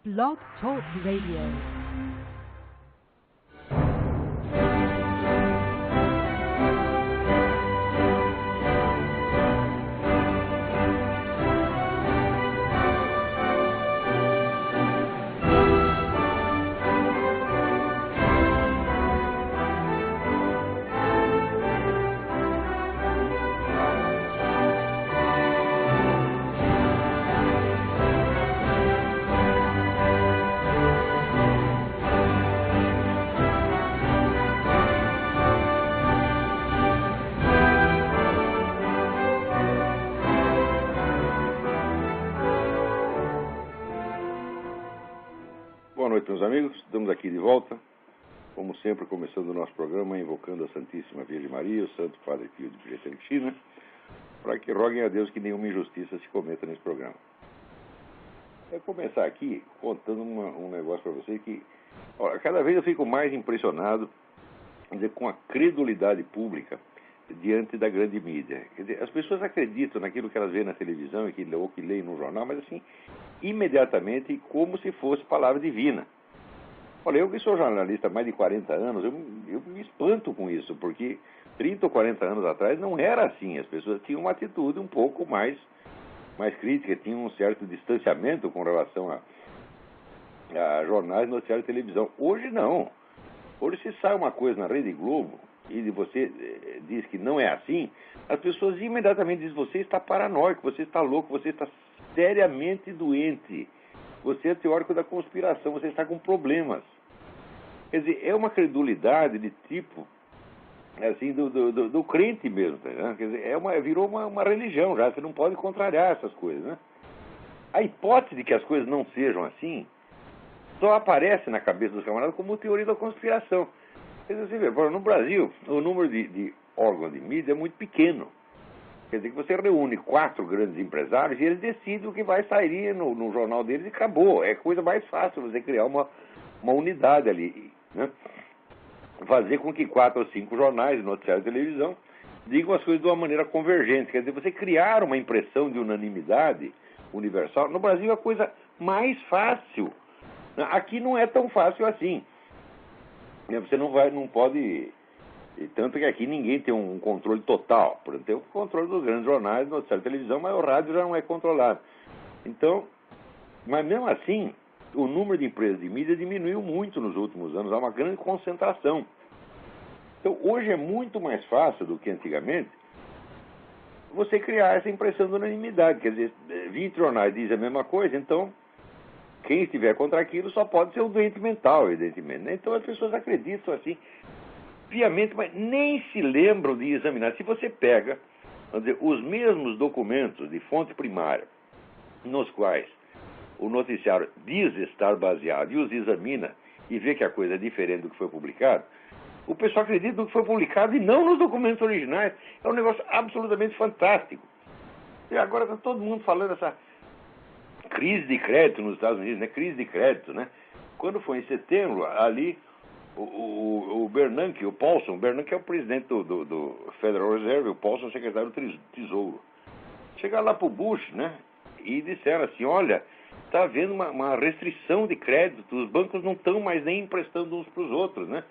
Blog Talk Radio. Boa noite, meus amigos. Estamos aqui de volta, como sempre, começando o nosso programa, invocando a Santíssima Virgem Maria, o Santo Padre Pio de Pietrelcina, para que roguem a Deus que nenhuma injustiça se cometa nesse programa. Eu vou começar aqui contando um negócio para vocês que, olha, cada vez eu fico mais impressionado, quer dizer, com a credulidade pública diante da grande mídia. Quer dizer, as pessoas acreditam naquilo que elas veem na televisão ou que leem no jornal, mas assim, imediatamente, como se fosse palavra divina. Olha, eu que sou jornalista há mais de 40 anos, eu me espanto com isso, porque 30 ou 40 anos atrás não era assim. As pessoas tinham uma atitude um pouco mais crítica, tinham um certo distanciamento com relação a jornais, noticiários e televisão. Hoje não. Hoje, se sai uma coisa na Rede Globo e você diz que não é assim, as pessoas imediatamente dizem: você está paranoico, você está louco, você está seriamente doente, você é teórico da conspiração, você está com problemas. Quer dizer, é uma credulidade de tipo, assim, do crente mesmo, tá, né? Quer dizer, virou uma religião já, você não pode contrariar essas coisas, né? A hipótese de que as coisas não sejam assim só aparece na cabeça dos camaradas como teoria da conspiração. Quer dizer, você vê, no Brasil, o número de órgãos de mídia é muito pequeno. Quer dizer que você reúne 4 grandes empresários e eles decidem o que vai sair no jornal deles e acabou. É coisa mais fácil você criar uma unidade ali, né? Fazer com que 4 ou 5 jornais, noticiários e televisão digam as coisas de uma maneira convergente. Quer dizer, você criar uma impressão de unanimidade universal. No Brasil é a coisa mais fácil. Aqui não é tão fácil assim. Você não pode... E tanto que aqui ninguém tem um controle total. Por exemplo, tem o controle dos grandes jornais, noticiário e televisão, mas o rádio já não é controlado. Então, mas mesmo assim, o número de empresas de mídia diminuiu muito nos últimos anos. Há uma grande concentração. Então, hoje é muito mais fácil do que antigamente você criar essa impressão de unanimidade. Quer dizer, 20 jornais dizem a mesma coisa, então quem estiver contra aquilo só pode ser um doente mental, evidentemente, né? Então as pessoas acreditam assim, piamente, mas nem se lembram de examinar. Se você pega, vamos dizer, os mesmos documentos de fonte primária nos quais o noticiário diz estar baseado e os examina e vê que a coisa é diferente do que foi publicado, o pessoal acredita no que foi publicado e não nos documentos originais. É um negócio absolutamente fantástico. E agora está todo mundo falando essa crise de crédito nos Estados Unidos, né? Crise de crédito, né? Quando foi em setembro, ali o Bernanke, o Paulson, o Bernanke é o presidente do Federal Reserve, o Paulson é o secretário do Tesouro. Chegaram lá para o Bush, né? E disseram assim: olha, está havendo uma restrição de crédito, os bancos não estão mais nem emprestando uns para os outros, né?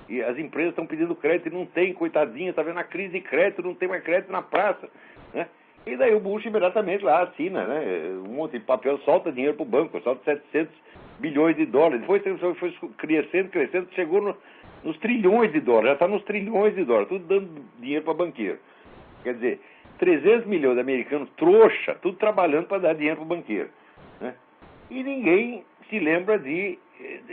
E as empresas estão pedindo crédito e não tem, coitadinha, está vendo a crise de crédito, não tem mais crédito na praça, né? E daí o Bush imediatamente lá assina, né? Um monte de papel, solta dinheiro para o banco, solta 700 bilhões de dólares. Depois foi crescendo, chegou nos trilhões de dólares, já está nos trilhões de dólares, tudo dando dinheiro para banqueiro. Quer dizer, 300 milhões de americanos trouxa, tudo trabalhando para dar dinheiro para o banqueiro, né? E ninguém se lembra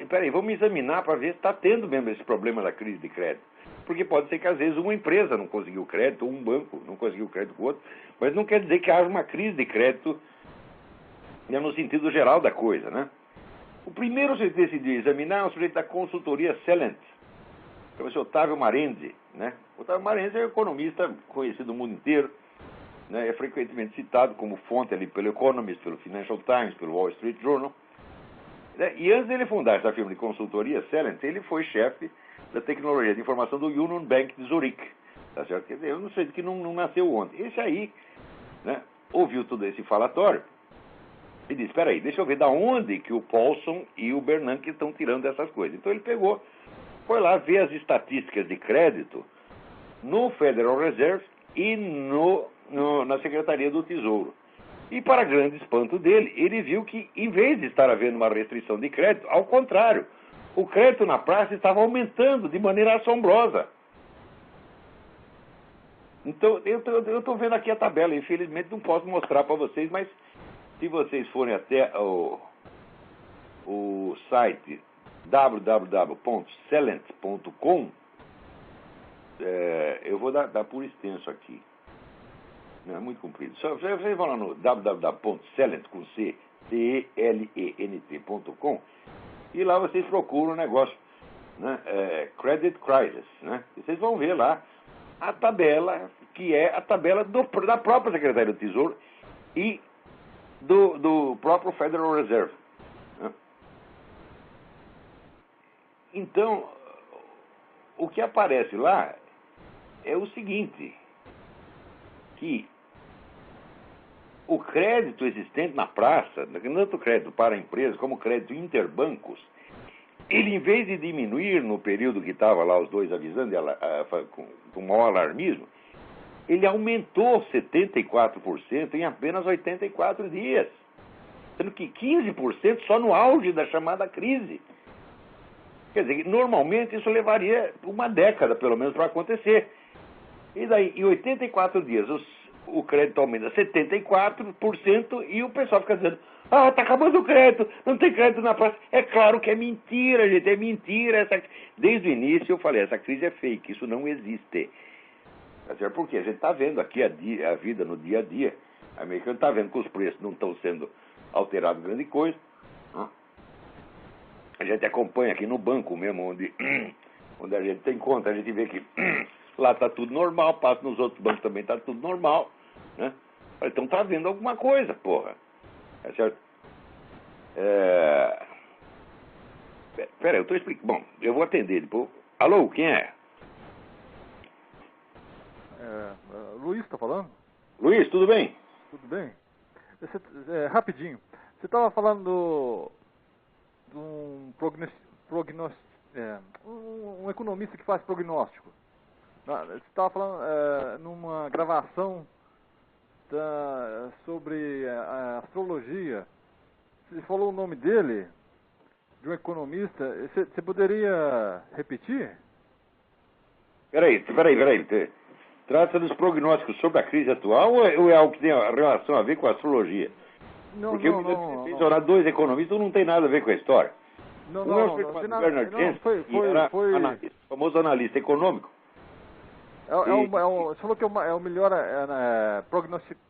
peraí, vamos examinar para ver se está tendo mesmo esse problema da crise de crédito. Porque pode ser que às vezes uma empresa não conseguiu crédito, ou um banco não conseguiu crédito com o outro, mas não quer dizer que haja uma crise de crédito, né, no sentido geral da coisa, né? O primeiro sujeito que decidiu examinar é o sujeito da consultoria Celent, que é o Otávio Marenzi, né? O Otávio Marenzi é um economista conhecido no mundo inteiro, né? É frequentemente citado como fonte ali pelo Economist, pelo Financial Times, pelo Wall Street Journal, né? E antes dele fundar essa firma de consultoria Celent, ele foi chefe da tecnologia de informação do Union Bank de Zurique, tá certo? Quer dizer, eu não sei de que não nasceu ontem. Esse aí, né, ouviu todo esse falatório e disse, espera aí, deixa eu ver da onde que o Paulson e o Bernanke estão tirando essas coisas. Então ele pegou, foi lá ver as estatísticas de crédito no Federal Reserve e na Secretaria do Tesouro. E, para grande espanto dele, ele viu que, em vez de estar havendo uma restrição de crédito, ao contrário, o crédito na praça estava aumentando de maneira assombrosa. Então, eu estou vendo aqui a tabela, infelizmente não posso mostrar para vocês, mas se vocês forem até o site www.celent.com, eu vou dar por extenso aqui. Não é muito comprido. Só vocês vão lá no www.celent.com e lá vocês procuram o negócio, né? Credit Crisis, né? E vocês vão ver lá a tabela, que é a tabela da própria Secretaria do Tesouro e do próprio Federal Reserve, né? Então, o que aparece lá é o seguinte, que o crédito existente na praça, tanto crédito para empresas como crédito interbancos, ele, em vez de diminuir no período que estava lá os dois avisando com maior alarmismo, ele aumentou 74% em apenas 84 dias, sendo que 15% só no auge da chamada crise. Quer dizer, normalmente isso levaria uma década, pelo menos, para acontecer. E daí, em 84 dias, o crédito aumenta 74% e o pessoal fica dizendo, tá acabando o crédito, não tem crédito na praça. É claro que é mentira, gente, é mentira. Desde o início eu falei, essa crise é fake, isso não existe. Porque a gente está vendo aqui a vida no dia a dia. O americano está vendo que os preços não estão sendo alterados grande coisa. A gente acompanha aqui no banco mesmo, onde a gente tem conta, a gente vê que lá está tudo normal, passa nos outros bancos também está tudo normal, né? Então está vendo alguma coisa, porra. É certo? Pera, eu estou explicando. Bom, eu vou atender depois. Alô, quem é? Luiz está falando? Luiz, tudo bem? Tudo bem? Rapidinho. Você estava falando de um um economista que faz prognóstico. Você estava falando numa gravação sobre a astrologia. Você falou o nome dele, de um economista. Você poderia repetir? Peraí. Trata dos prognósticos sobre a crise atual ou é algo que tem relação a ver com a astrologia? Porque eu mencionar dois economistas não tem nada a ver com a história. É o Bernard James, que era famoso analista econômico. Você falou que é o melhor prognóstico.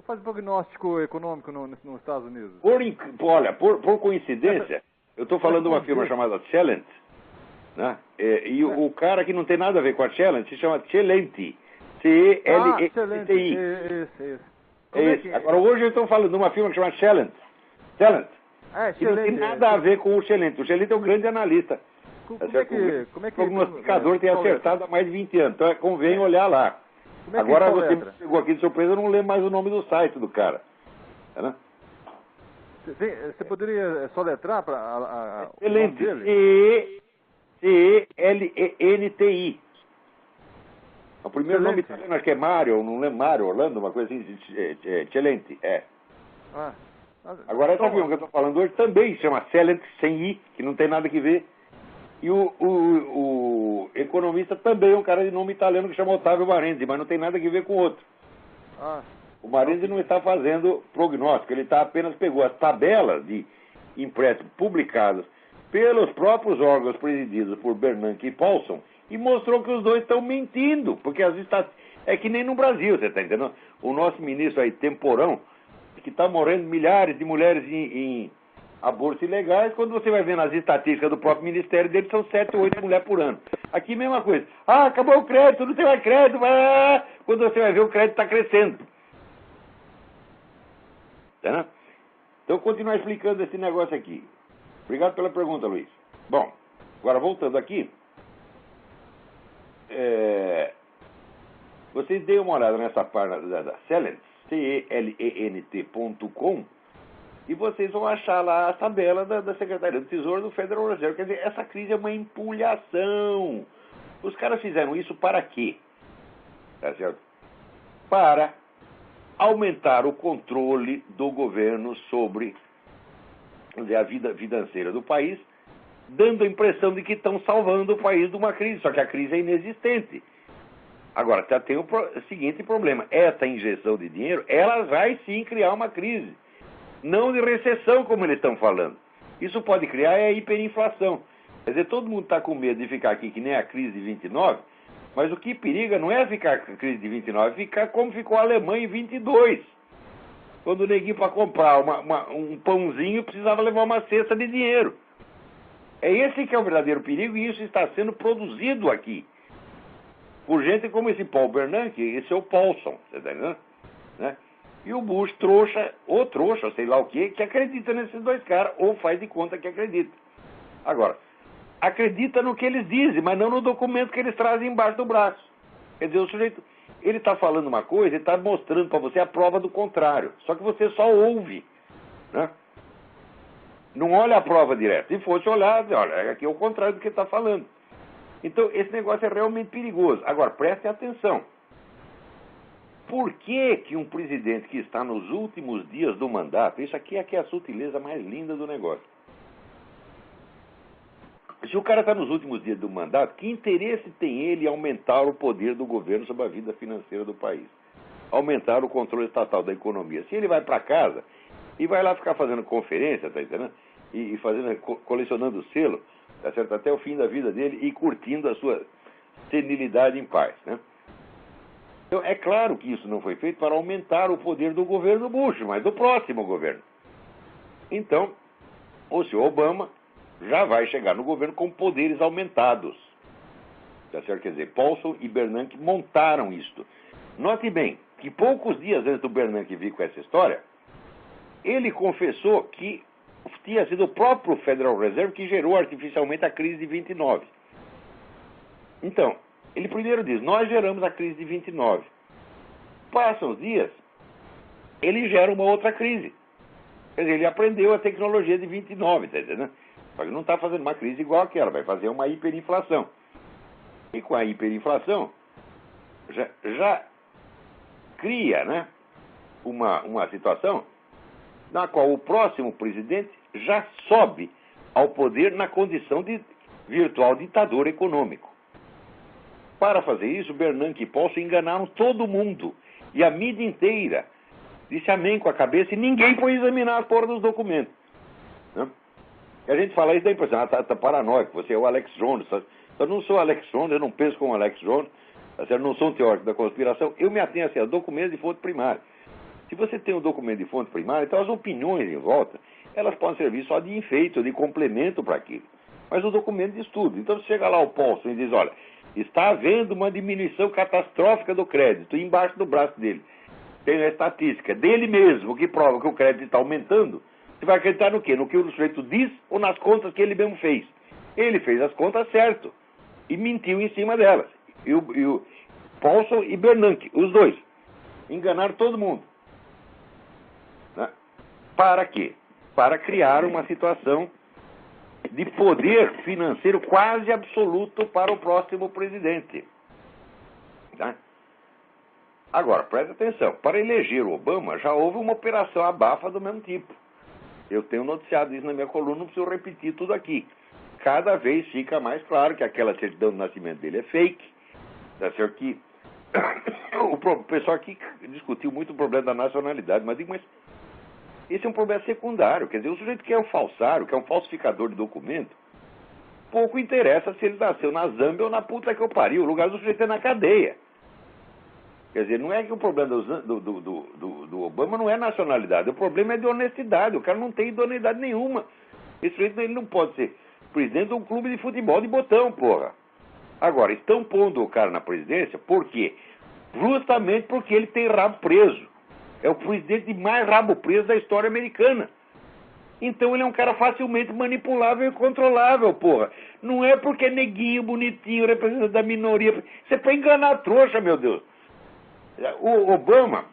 Faz prognóstico econômico nos Estados Unidos. Por coincidência, eu estou falando de uma firma chamada Celent, né? O cara que não tem nada a ver com a Celent se chama Celenti. C-E-L-E-N-T-I. Isso. Agora, hoje eu estou falando de uma firma que chama Celent. Que não tem nada a ver com o Celent. O Celent é um grande analista. Como é que o prognosticador tem acertado há mais de 20 anos. Então convém olhar lá. Agora você me pegou aqui de surpresa, eu não lembro mais o nome do site do cara. Né? Você poderia soletrar para o nome dele? C-E-L-E-N-T-I. O primeiro nome italiano, acho que é Mário, não lembro, Mário, Orlando, uma coisa assim, Celenti, Agora essa firma que eu estou falando hoje também se chama Celent, sem I, que não tem nada que ver. E o economista também é um cara de nome italiano que chama Ottavio Marenzi, mas não tem nada a ver com o outro. O Marenzi não está fazendo prognóstico, ele apenas pegou as tabelas de empréstimos publicadas pelos próprios órgãos presididos por Bernanke e Paulson e mostrou que os dois estão mentindo, porque as estatísticas é que nem no Brasil, você está entendendo? O nosso ministro aí, Temporão, que está morrendo milhares de mulheres em abortos ilegais, quando você vai ver nas estatísticas do próprio ministério dele, são 7 ou 8 mulheres por ano. Aqui mesma coisa. Acabou o crédito, não tem mais crédito. Quando você vai ver, o crédito está crescendo. Tá? Então, continuar explicando esse negócio aqui. Obrigado pela pergunta, Luiz. Bom, agora voltando aqui. Vocês deem uma olhada nessa página da Celent, Celent.com, E vocês vão achar lá a tabela da Secretaria do Tesouro do Federal Reserve. Quer dizer, essa crise é uma empulhação. Os caras fizeram isso para quê? Tá certo? Para aumentar o controle do governo sobre a vida financeira do país, dando a impressão de que estão salvando o país de uma crise, só que a crise é inexistente. Agora, tem o seguinte problema: essa injeção de dinheiro, ela vai sim criar uma crise. Não de recessão, como eles estão falando. Isso pode criar a hiperinflação. Quer dizer, todo mundo está com medo de ficar aqui que nem a crise de 29, mas o que periga não é ficar com a crise de 29, é ficar como ficou a Alemanha em 22. Quando o neguinho, para comprar um pãozinho, precisava levar uma cesta de dinheiro. É esse que é o verdadeiro perigo, e isso está sendo produzido aqui por gente como esse Paul Bernanke, esse é o Paulson, você está entendendo? Né? E o Bush, trouxa, sei lá o quê, que acredita nesses dois caras, ou faz de conta que acredita. Agora, acredita no que eles dizem, mas não no documento que eles trazem embaixo do braço. Quer dizer, o sujeito, ele está falando uma coisa, ele está mostrando para você a prova do contrário. Só que você só ouve, né? Não olha a prova direta. Se fosse olhar, olha, aqui é o contrário do que ele está falando. Então, esse negócio é realmente perigoso. Agora, prestem atenção. Por que que um presidente que está nos últimos dias do mandato, isso aqui é que é a sutileza mais linda do negócio. Se o cara está nos últimos dias do mandato, que interesse tem ele em aumentar o poder do governo sobre a vida financeira do país? Aumentar o controle estatal da economia. Se ele vai para casa e vai lá ficar fazendo conferência, tá entendendo? E fazendo, colecionando selo, tá certo? Até o fim da vida dele e curtindo a sua senilidade em paz, né? Então, é claro que isso não foi feito para aumentar o poder do governo Bush, mas do próximo governo. Então, o senhor Obama já vai chegar no governo com poderes aumentados. Tá certo? Quer dizer, Paulson e Bernanke montaram isto. Note bem que poucos dias antes do Bernanke vir com essa história, ele confessou que tinha sido o próprio Federal Reserve que gerou artificialmente a crise de 29. Então, ele primeiro diz, nós geramos a crise de 29. Passam os dias, ele gera uma outra crise. Quer dizer, ele aprendeu a tecnologia de 29, tá entendendo? Só que não está fazendo uma crise igual àquela, vai fazer uma hiperinflação. E com a hiperinflação, já cria, né, uma situação na qual o próximo presidente já sobe ao poder na condição de virtual ditador econômico. Para fazer isso, Bernanke e Paulson enganaram todo mundo. E a mídia inteira disse amém com a cabeça e ninguém foi examinar a porra dos documentos. Né? E a gente fala isso da impressão, tá paranoico, você é o Alex Jones. Eu não sou Alex Jones, eu não penso como Alex Jones, eu não sou um teórico da conspiração, eu me atenho assim, a documentos de fonte primária. Se você tem um documento de fonte primária, então as opiniões em volta, elas podem servir só de enfeite ou de complemento para aquilo. Mas o documento diz tudo. Então, se chega lá o Paulson e diz, olha, está havendo uma diminuição catastrófica do crédito, e embaixo do braço dele tem a estatística dele mesmo, que prova que o crédito está aumentando, você vai acreditar no quê? No que o sujeito diz ou nas contas que ele mesmo fez? Ele fez as contas certo e mentiu em cima delas. E o Paulson e Bernanke, os dois, enganaram todo mundo. Né? Para quê? Para criar uma situação de poder financeiro quase absoluto para o próximo presidente. Tá? Agora, presta atenção, para eleger o Obama já houve uma operação abafa do mesmo tipo. Eu tenho noticiado isso na minha coluna, não preciso repetir tudo aqui. Cada vez fica mais claro que aquela certidão de nascimento dele é fake. Tá certo que o pessoal aqui discutiu muito o problema da nacionalidade, mas esse é um problema secundário. Quer dizer, o sujeito que é um falsário, que é um falsificador de documento, pouco interessa se ele nasceu na Zâmbia ou na puta que eu pariu. O lugar do sujeito é na cadeia. Quer dizer, não é que o problema do Obama não é nacionalidade, o problema é de honestidade. O cara não tem idoneidade nenhuma. Esse sujeito ele não pode ser presidente de um clube de futebol de botão, porra. Agora, estão pondo o cara na presidência, por quê? Justamente porque ele tem rabo preso. É o presidente mais rabo preso da história americana. Então ele é um cara facilmente manipulável e controlável, porra. Não é porque é neguinho, bonitinho, representante da minoria. Isso é pra enganar a trouxa, meu Deus. O Obama,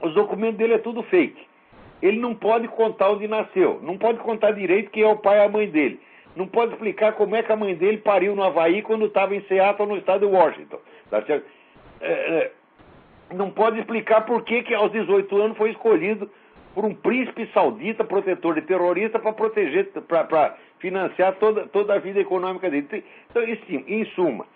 os documentos dele é tudo fake. Ele não pode contar onde nasceu, não pode contar direito quem é o pai e a mãe dele, não pode explicar como é que a mãe dele pariu no Havaí quando estava em Seattle, no estado de Washington. Tá certo? Não pode explicar por que aos 18 anos foi escolhido por um príncipe saudita, protetor de terrorista, para proteger, para financiar toda a vida econômica dele. Então, em suma,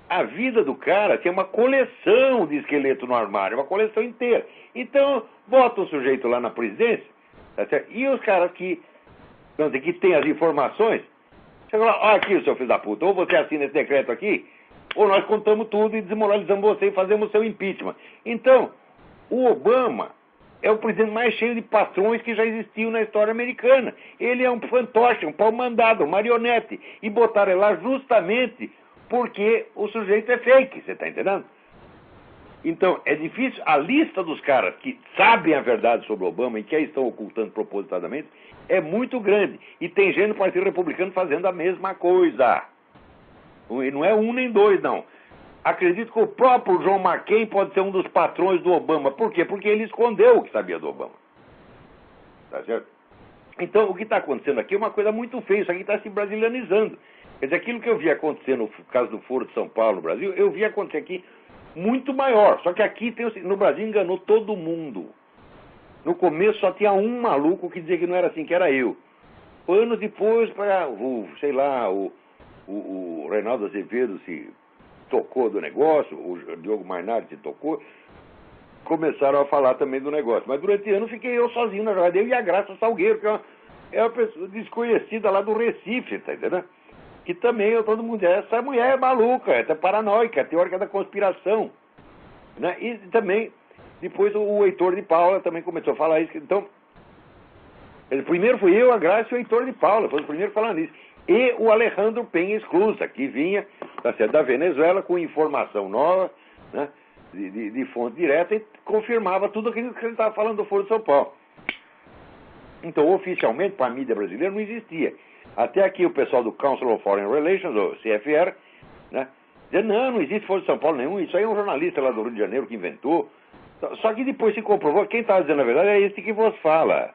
a vida do cara tem uma coleção de esqueleto no armário, uma coleção inteira. Então, bota o sujeito lá na presidência, tá certo? E os caras que têm as informações, chegam lá, aqui o seu filho da puta, ou você assina esse decreto aqui, ou nós contamos tudo e desmoralizamos você e fazemos o seu impeachment. Então, o Obama é o presidente mais cheio de patrões que já existiu na história americana. Ele é um fantoche, um pau-mandado, um marionete. E botaram ele lá justamente porque o sujeito é fake, você está entendendo? Então, é difícil. A lista dos caras que sabem a verdade sobre o Obama e que a estão ocultando propositadamente é muito grande. E tem gente no Partido Republicano fazendo a mesma coisa. E não é um nem dois, não. Acredito que o próprio John McCain pode ser um dos patrões do Obama. Por quê? Porque ele escondeu o que sabia do Obama. Tá certo? Então, o que está acontecendo aqui é uma coisa muito feia. Isso aqui está se brasilianizando. Quer dizer, aquilo que eu vi acontecer no caso do Foro de São Paulo, no Brasil, eu vi acontecer aqui muito maior. Só que aqui, no Brasil, enganou todo mundo. No começo só tinha um maluco que dizia que não era assim, que era eu. Anos depois, o Reinaldo Azevedo se tocou do negócio, o Diogo Mainardi se tocou, começaram a falar também do negócio. Mas durante anos fiquei eu sozinho na jogada, eu e a Graça Salgueiro, que é uma pessoa desconhecida lá do Recife, tá entendendo? Que também todo mundo diz, essa mulher é maluca, é paranoica, é teórica da conspiração. Né? E também, depois o Heitor de Paula também começou a falar isso. Então, primeiro fui eu, a Graça e o Heitor de Paula, foi o primeiro falando isso. E o Alejandro Penha Esclusa, que vinha da Venezuela com informação nova, né, de fonte direta, e confirmava tudo aquilo que ele estava falando do Foro de São Paulo. Então, oficialmente, para a mídia brasileira não existia. Até aqui o pessoal do Council of Foreign Relations, o CFR, né, dizia, não existe Foro de São Paulo nenhum, isso aí é um jornalista lá do Rio de Janeiro que inventou. Só que depois se comprovou, quem estava dizendo a verdade é esse que vos fala.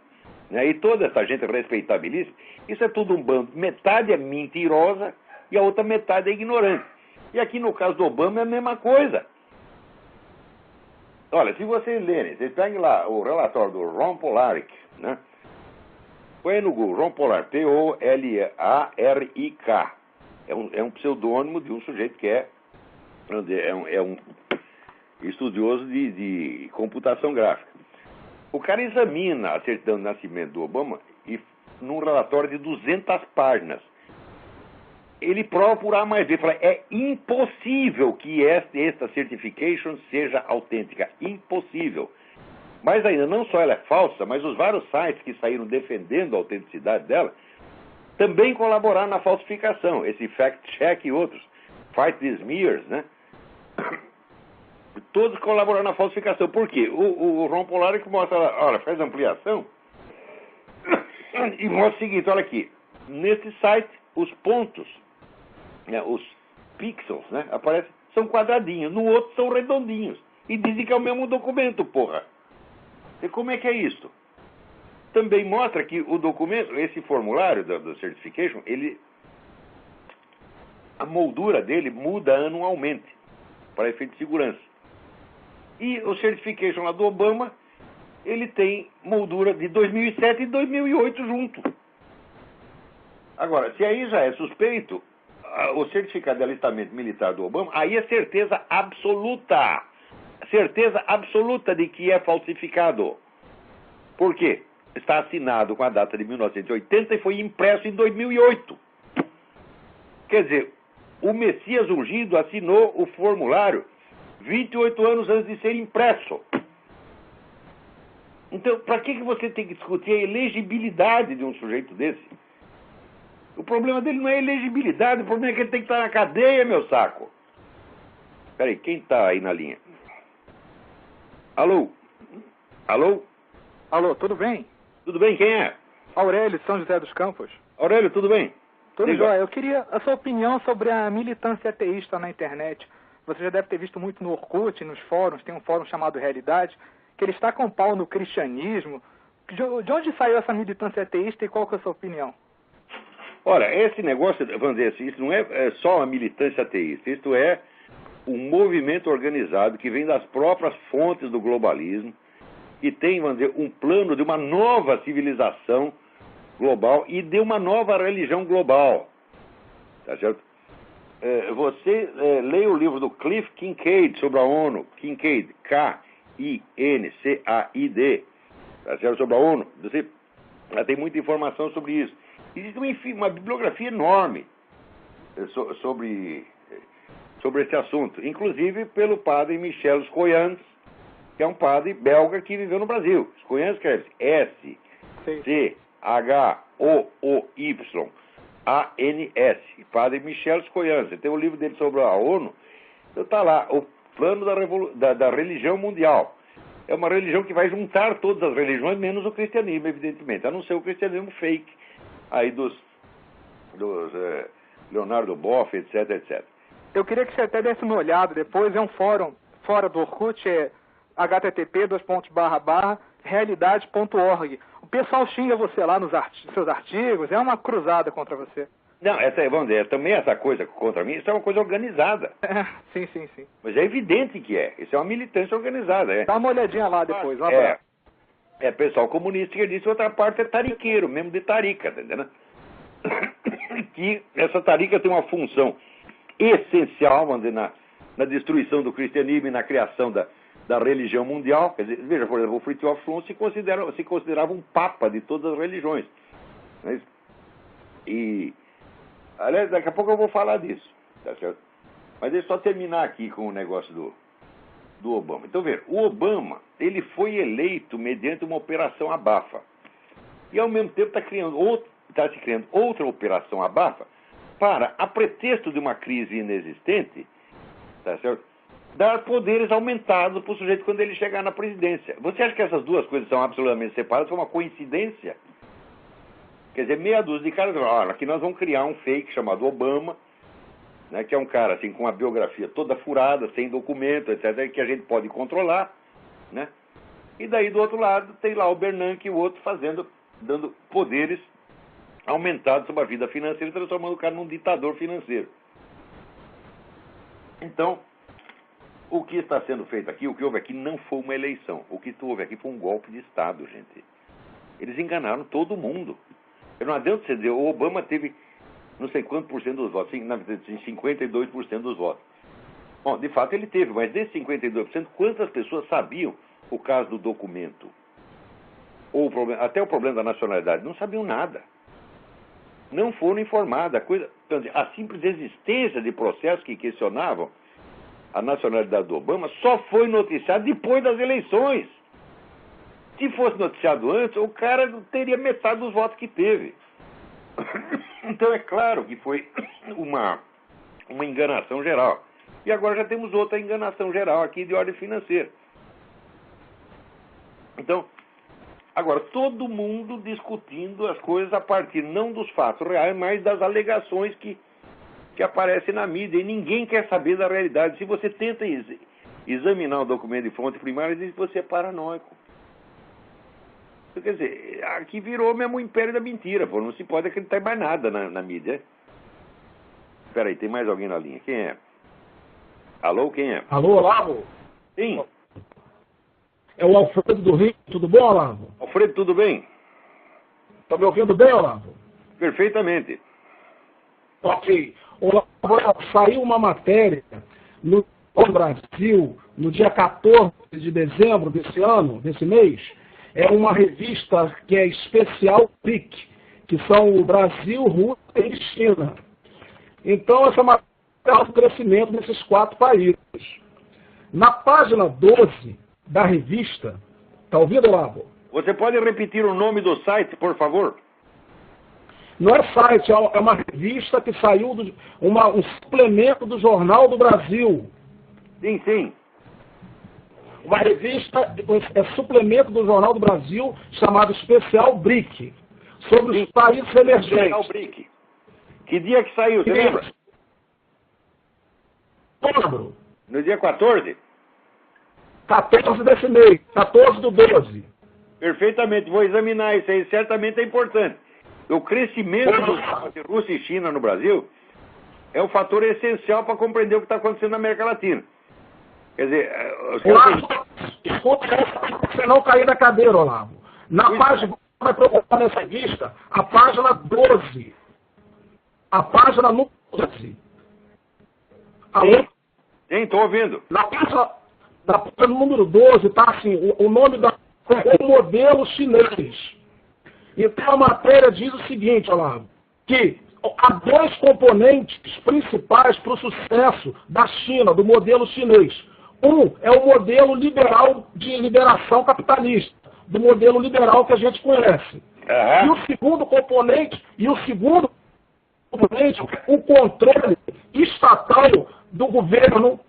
Né? E toda essa gente respeitabilíssima, isso é tudo um bando. Metade é mentirosa e a outra metade é ignorante. E aqui no caso do Obama é a mesma coisa. Olha, se vocês lerem, vocês peguem lá o relatório do Ron Polaric, né? Põe no Google, Ron Polaric, P-O-L-A-R-I-K. É um pseudônimo de um sujeito que é um estudioso de computação gráfica. O cara examina a certidão de nascimento do Obama e num relatório de 200 páginas. Ele prova por A mais B, fala, é impossível que esta certification seja autêntica. Impossível. Mas ainda não só ela é falsa, mas os vários sites que saíram defendendo a autenticidade dela também colaboraram na falsificação. Esse Fact Check e outros. Fight the Smears, né? Todos colaboraram na falsificação. Por quê? O Ron Polaric mostra, olha, faz ampliação e mostra o seguinte, olha aqui. Nesse site, os pontos, né, os pixels, né, aparecem, são quadradinhos. No outro são redondinhos. E dizem que é o mesmo documento, porra. E como é que é isso? Também mostra que o documento, esse formulário do certification, a moldura dele muda anualmente, para efeito de segurança. E o certification lá do Obama, ele tem moldura de 2007 e 2008 junto. Agora, se aí já é suspeito, o certificado de alistamento militar do Obama, aí é certeza absoluta. Certeza absoluta de que é falsificado. Por quê? Está assinado com a data de 1980 e foi impresso em 2008. Quer dizer, o Messias Ungido assinou o formulário 28 anos antes de ser impresso. Então, para que você tem que discutir a elegibilidade de um sujeito desse? O problema dele não é a elegibilidade, o problema é que ele tem que estar na cadeia, meu saco. Peraí, quem está aí na linha? Alô? Alô? Alô, tudo bem? Tudo bem, quem é? Aurélio, São José dos Campos. Aurélio, tudo bem? Tudo jóia. Eu queria a sua opinião sobre a militância ateísta na internet. Você já deve ter visto muito no Orkut, nos fóruns, tem um fórum chamado Realidade, que ele está com pau no cristianismo. O De onde saiu essa militância ateísta e qual que é a sua opinião? Olha, esse negócio, vamos dizer assim, isso não é só uma militância ateísta, isto é um movimento organizado que vem das próprias fontes do globalismo, que tem, vamos dizer, um plano de uma nova civilização global e de uma nova religião global. Tá certo? Você leia o livro do Cliff Kincaid sobre a ONU, Kincaid, K-I-N-C-A-I-D, tá certo? Sobre a ONU, ela tem muita informação sobre isso. Existe uma bibliografia enorme sobre esse assunto, inclusive pelo padre Michel Schuyans, que é um padre belga que viveu no Brasil. Schuyans escreve S-C-H-O-O-Y-A-N-S, padre Michel Schuyans. Tem um livro dele sobre a ONU, então está lá, o plano da religião mundial. É uma religião que vai juntar todas as religiões, menos o cristianismo, evidentemente, a não ser o cristianismo fake, aí dos Leonardo Boff, etc, etc. Eu queria que você até desse uma olhada depois, é um fórum fora do Orkut, é http://realidade.org. O pessoal xinga você lá nos seus artigos, é uma cruzada contra você. Não, vamos dizer, também essa coisa contra mim, isso é uma coisa organizada. Sim. Mas é evidente que é. Isso é uma militância organizada. Dá uma olhadinha lá depois. Um abraço. É pessoal comunista que disse, outra parte é tariqueiro, mesmo de tarica, tá entendendo? Que essa tarica tem uma função essencial, vamos dizer, na destruição do cristianismo e na criação da religião mundial. Quer dizer, veja, por exemplo, o Fritjof Schuon se considerava um papa de todas as religiões. Não é isso? E, aliás, daqui a pouco eu vou falar disso, tá certo? Mas deixa eu só terminar aqui com o negócio do Obama. Então, veja, o Obama, ele foi eleito mediante uma operação abafa. E, ao mesmo tempo, está se criando outra operação abafa para, a pretexto de uma crise inexistente, tá certo? Dar poderes aumentados para o sujeito quando ele chegar na presidência. Você acha que essas duas coisas são absolutamente separadas? Foi uma coincidência? Quer dizer, meia dúzia de caras, olha, aqui nós vamos criar um fake chamado Obama, né, que é um cara assim com uma biografia toda furada, sem documento, etc., que a gente pode controlar, né? E daí do outro lado tem lá o Bernanke e o outro dando poderes aumentados sobre a vida financeira, transformando o cara num ditador financeiro. Então, o que está sendo feito aqui, o que houve aqui não foi uma eleição. O que houve aqui foi um golpe de Estado, gente. Eles enganaram todo mundo. Não adianta você dizer, o Obama teve não sei quanto por cento dos votos, 52% dos votos. Bom, de fato ele teve, mas desses 52%, quantas pessoas sabiam o caso do documento? Ou até o problema da nacionalidade? Não sabiam nada. Não foram informadas. A simples existência de processos que questionavam a nacionalidade do Obama só foi noticiado depois das eleições. Se fosse noticiado antes, o cara teria metade dos votos que teve. Então é claro que foi uma enganação geral. E agora já temos outra enganação geral aqui de ordem financeira. Então, agora todo mundo discutindo as coisas a partir não dos fatos reais, mas das alegações que aparecem na mídia. E ninguém quer saber da realidade. Se você tenta examinar o documento de fonte primária, diz que você é paranoico. Quer dizer, aqui virou mesmo o império da mentira, pô. Não se pode acreditar em mais nada na mídia. Espera aí, tem mais alguém na linha. Quem é? Alô, quem é? Alô, Olavo? Sim. É o Alfredo do Rio. Tudo bom, Olavo? Alfredo, tudo bem? Tá me ouvindo bem, Olavo? Perfeitamente. Ok. Olavo, saiu uma matéria no Brasil, no dia 14 de dezembro desse mês. É uma revista que é especial PIC, que são o Brasil, Rússia e China. Então, essa matéria é o crescimento desses 4 países. Na página 12 da revista, está ouvindo, Olavo? Você pode repetir o nome do site, por favor? Não é site, é uma revista que saiu, um suplemento do Jornal do Brasil. Sim, sim. Uma revista, é suplemento do Jornal do Brasil, chamado Especial BRIC, sobre os países emergentes. Especial BRIC. Que dia que saiu, você lembra? Lembro. No dia 14? 14 desse mês, 14 do 12. Perfeitamente, vou examinar isso aí, certamente é importante. O crescimento de Rússia e China no Brasil é um fator essencial para compreender o que está acontecendo na América Latina. Quer dizer, os caras... Escuta, você não cair da cadeira, Olavo. Na página, vai procurar nessa revista, a página 12. A página número 12. Alô? Sim, estou ouvindo. Na página número 12 está assim, o nome da o modelo chinês. Então a matéria diz o seguinte, Olavo, que há dois componentes principais para o sucesso da China, do modelo chinês. Um é o modelo liberal de liberação capitalista, do modelo liberal que a gente conhece. E o segundo componente, o controle estatal do governo,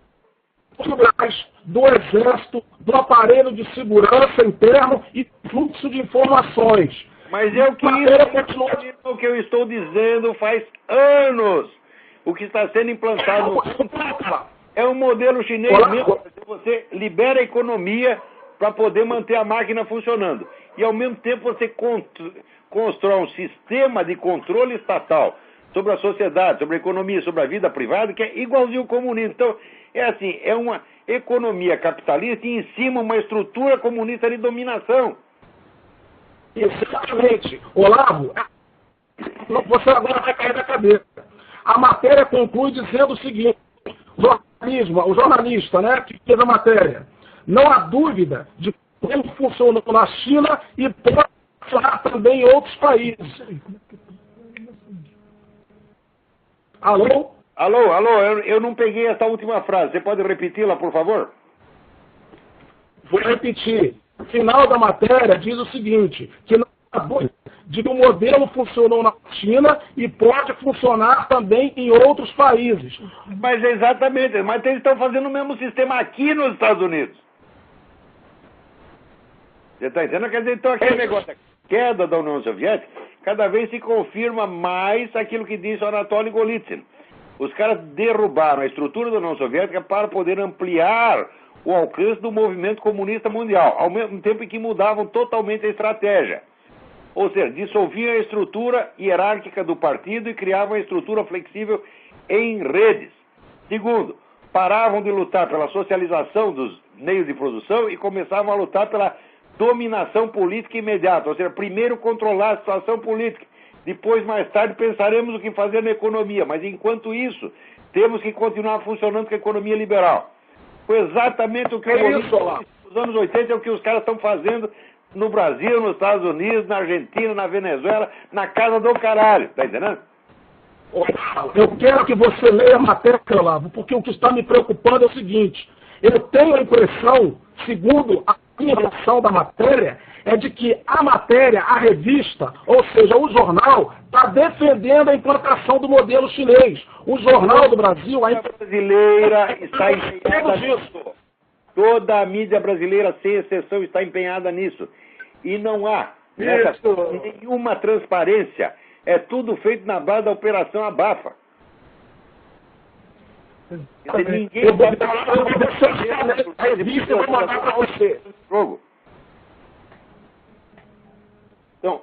do exército, do aparelho de segurança interno e fluxo de informações. Mas é o que o que eu estou dizendo faz anos. O que está sendo implantado é um modelo chinês mesmo. Você libera a economia para poder manter a máquina funcionando. E ao mesmo tempo você constrói um sistema de controle estatal sobre a sociedade, sobre a economia, sobre a vida privada, que é igualzinho ao comunismo. Então, é assim, é uma economia capitalista e em cima uma estrutura comunista de dominação. Exatamente. Olavo, você agora vai cair da cabeça. A matéria conclui dizendo o seguinte, o jornalista, né, que fez a matéria, não há dúvida de como funciona na China e pode funcionar também em outros países. Alô? Alô, eu não peguei essa última frase. Você pode repeti-la, por favor? Vou repetir. O final da matéria diz o seguinte, que não há dúvida de que o modelo funcionou na China e pode funcionar também em outros países. Mas exatamente, mas eles estão fazendo o mesmo sistema aqui nos Estados Unidos. Você está entendendo? Quer dizer, então aquele negócio da queda da União Soviética, cada vez se confirma mais aquilo que disse o Anatoly Golitsyn. Os caras derrubaram a estrutura da União Soviética para poder ampliar o alcance do movimento comunista mundial, ao mesmo tempo em que mudavam totalmente a estratégia. Ou seja, dissolviam a estrutura hierárquica do partido e criavam a estrutura flexível em redes. Segundo, paravam de lutar pela socialização dos meios de produção e começavam a lutar pela dominação política imediata. Ou seja, primeiro controlar a situação política, depois, mais tarde, pensaremos o que fazer na economia. Mas, enquanto isso, temos que continuar funcionando com a economia liberal. Foi exatamente o que nos anos 80 é o que os caras estão fazendo no Brasil, nos Estados Unidos, na Argentina, na Venezuela, na casa do caralho. Tá entendendo? Eu quero que você leia a matéria, Olavo, porque o que está me preocupando é o seguinte. Eu tenho a impressão, segundo a minha versão da matéria, é de que a matéria, a revista, ou seja, o jornal, está defendendo a implantação do modelo chinês. O Jornal do Brasil... A mídia brasileira está empenhada nisso. Toda a mídia brasileira, sem exceção, está empenhada nisso. E não há nenhuma transparência. É tudo feito na base da Operação Abafa. Ninguém a revista eu vou mandar para você. Então,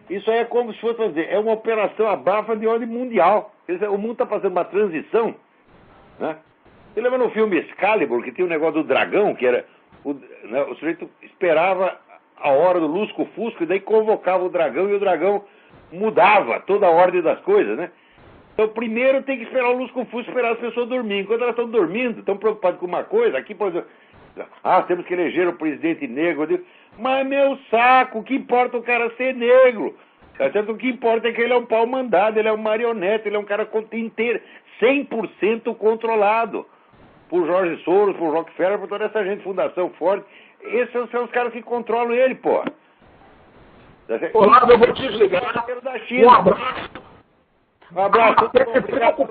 isso aí é como se fosse dizer, é uma operação abafa de ordem mundial. O mundo está fazendo uma transição, né? Você lembra no filme Excalibur, que tinha o negócio do dragão, que era o sujeito esperava a hora do lusco-fusco e daí convocava o dragão e o dragão mudava toda a ordem das coisas, né? Então, primeiro tem que esperar o lusco-fusco, esperar as pessoas dormirem. Enquanto elas estão dormindo, estão preocupadas com uma coisa, aqui, por exemplo, temos que eleger o presidente negro. Eu digo, mas meu saco, o que importa o cara ser negro? Tá certo? O que importa é que ele é um pau mandado, ele é um marionete, ele é um cara inteiro, 100% controlado por Jorge Soros, por Rockefeller, por toda essa gente, Fundação Ford. Esses são os caras que controlam ele, porra. Olá, eu vou te desligar. Um abraço. Um abraço. Obrigado.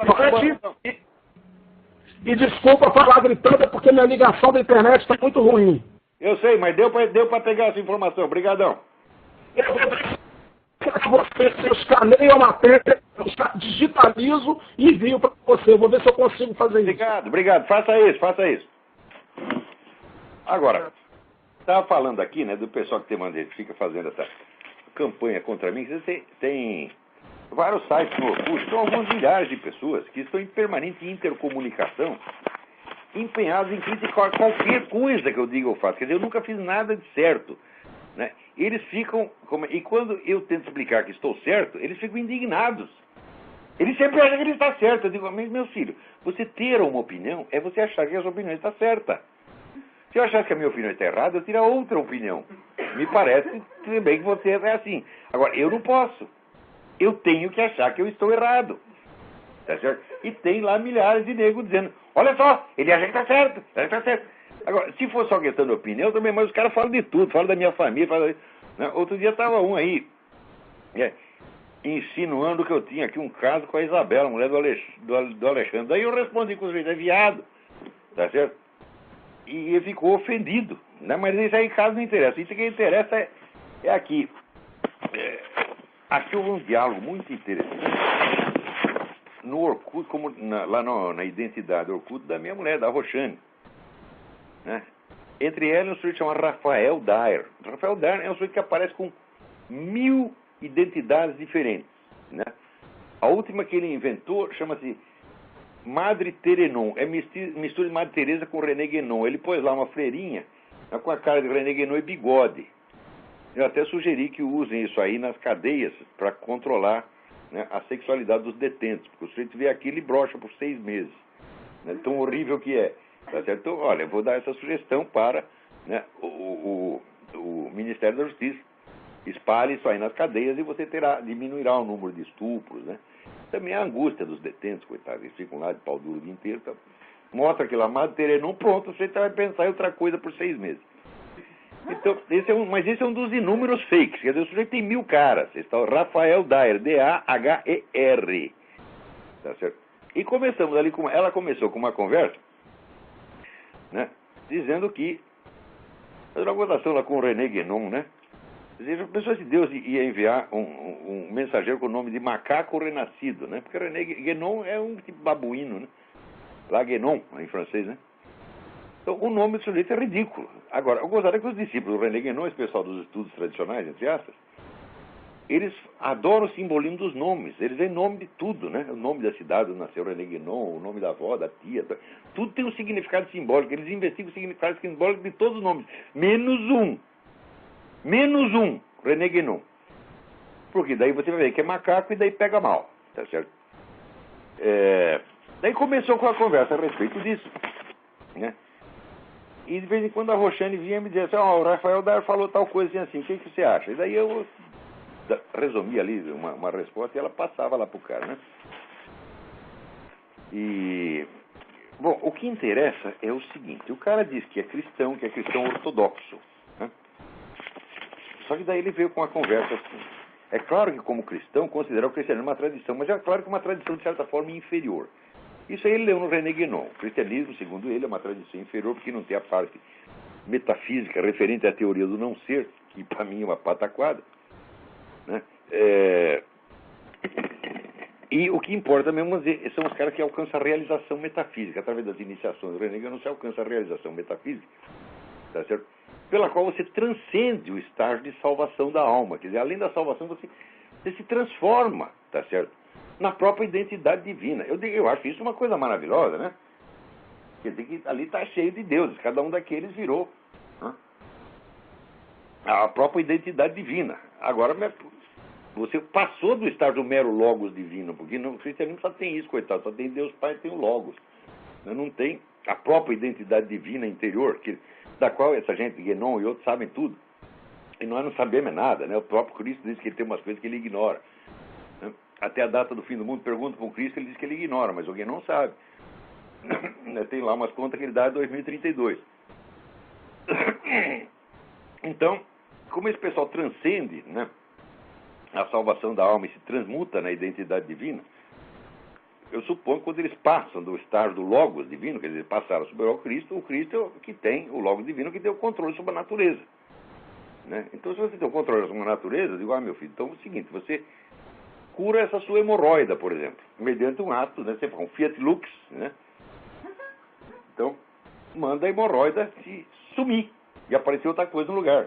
E desculpa falar gritando, porque minha ligação da internet está muito ruim. Eu sei, mas deu para pegar essa informação. Obrigadão. Eu escaneio a matéria, digitalizo e envio para você. Eu vou ver se eu consigo fazer isso. Obrigado. Faça isso. Agora, Estava falando aqui, né, do pessoal que fica fazendo essa campanha contra mim. Você tem vários sites no Orkut, são alguns milhares de pessoas que estão em permanente intercomunicação, empenhados em criticar qualquer coisa que eu diga ou faça. Quer dizer, eu nunca fiz nada de certo, né? Eles ficam... E quando eu tento explicar que estou certo, eles ficam indignados. Eles sempre acham que ele está certo. Eu digo, mas meu filho, você ter uma opinião é você achar que a sua opinião está certa. Se eu achasse que a minha opinião está errada, eu teria outra opinião. Me parece também que você é assim. Agora, eu não posso. Eu tenho que achar que eu estou errado. Tá certo? E tem lá milhares de negros dizendo, olha só, ele acha que está certo, ele está certo. Agora, se for só questão de opinião, também, mas os caras falam de tudo, falam da minha família, falam... Né? Outro dia estava um aí, insinuando que eu tinha aqui um caso com a Isabela, mulher do Alexandre. Daí eu respondi com os vezes, é viado, tá certo? E ele ficou ofendido, né? Mas isso aí, caso não interessa. Isso que interessa é aqui. Aqui houve um diálogo muito interessante no Orkut, lá na identidade Orkut da minha mulher, da Roxane, né? Entre ela e um sujeito chamado Rafael Dyer. Rafael Dyer é um sujeito que aparece com 1000 identidades diferentes, né? A última que ele inventou chama-se Madre Terenon. É mistura de Madre Teresa com René Guénon. Ele pôs lá uma freirinha, né, com a cara de René Guénon e bigode. Eu até sugeri que usem isso aí nas cadeias para controlar, né, a sexualidade dos detentos, porque o sujeito vê aquilo e brocha por 6 meses. Né, tão horrível que é. Tá certo? Então, olha, eu vou dar essa sugestão para, né, o Ministério da Justiça. Espalhe isso aí nas cadeias e você diminuirá o número de estupros, né? Também a angústia dos detentos, coitados, eles ficam lá de pau duro o dia inteiro. Tá? Mostra aquilo lá, Madre Terenon, pronto, você vai pensar em outra coisa por 6 meses. Então, mas esse é um dos inúmeros fakes. Quer dizer, o sujeito tem 1000 caras. Está o Rafael Dyer, D-A-H-E-R. Tá certo? E começamos ali, ela começou com uma conversa, né, dizendo que fez uma votação lá com o René Guénon, né? A pessoa de Deus ia enviar um mensageiro com o nome de macaco renascido, né? Porque René Guénon é um tipo babuíno, né? Lá Guénon, em francês, né? Então, o nome do sujeito é ridículo. Agora, eu gostaria que os discípulos do René Guénon, esse pessoal dos estudos tradicionais, entre aspas, eles adoram o simbolismo dos nomes. Eles veem nome de tudo, né? O nome da cidade onde nasceu René Guénon, o nome da avó, da tia. Tudo tem um significado simbólico. Eles investigam o significado simbólico de todos os nomes. Menos um, René Guénon. Porque daí você vai ver que é macaco e daí pega mal. Tá certo? Daí começou com a conversa a respeito disso, né? E de vez em quando a Roxane vinha me dizer assim, o Rafael Dyer falou tal coisa assim, o que você acha? E daí eu resumia ali uma resposta e ela passava lá pro cara, né? E... Bom, o que interessa é o seguinte, o cara diz que é cristão ortodoxo, né? Só que daí ele veio com a conversa assim. É claro que como cristão considera o cristianismo uma tradição, mas é claro que uma tradição de certa forma inferior. Isso aí ele leu no René Guénon. O cristianismo, segundo ele, é uma tradição inferior porque não tem a parte metafísica referente à teoria do não ser, que para mim é uma pataquada, né? E o que importa mesmo são os caras que alcançam a realização metafísica. Através das iniciações do René Guénon, você alcança a realização metafísica, tá certo? Pela qual você transcende o estágio de salvação da alma. Quer dizer, além da salvação, você se transforma, tá certo? Na própria identidade divina. Eu acho isso uma coisa maravilhosa, né? Quer dizer que ali está cheio de deuses. Cada um daqueles virou, né, a própria identidade divina. Agora, você passou do estágio do mero logos divino, porque no cristianismo só tem isso, coitado. Só tem Deus Pai e tem o logos. Não tem a própria identidade divina interior, da qual essa gente, Guénon e outros, sabem tudo. E nós não sabemos nada, né? O próprio Cristo diz que ele tem umas coisas que ele ignora. Até a data do fim do mundo, pergunta para o Cristo, ele diz que ele ignora, mas alguém não sabe. Tem lá umas contas que ele dá em 2032. Então, como esse pessoal transcende, né, a salvação da alma e se transmuta na identidade divina, eu suponho que quando eles passam do estágio do Logos divino, quer dizer, passaram a superar o Cristo é o que tem o Logos divino, que tem o controle sobre a natureza, né? Então, se você tem o controle sobre a natureza, eu digo, meu filho, então é o seguinte, você cura essa sua hemorroida, por exemplo, mediante um ato, né? Você faz um Fiat Lux, né? Então, manda a hemorroida se sumir, e apareceu outra coisa no lugar.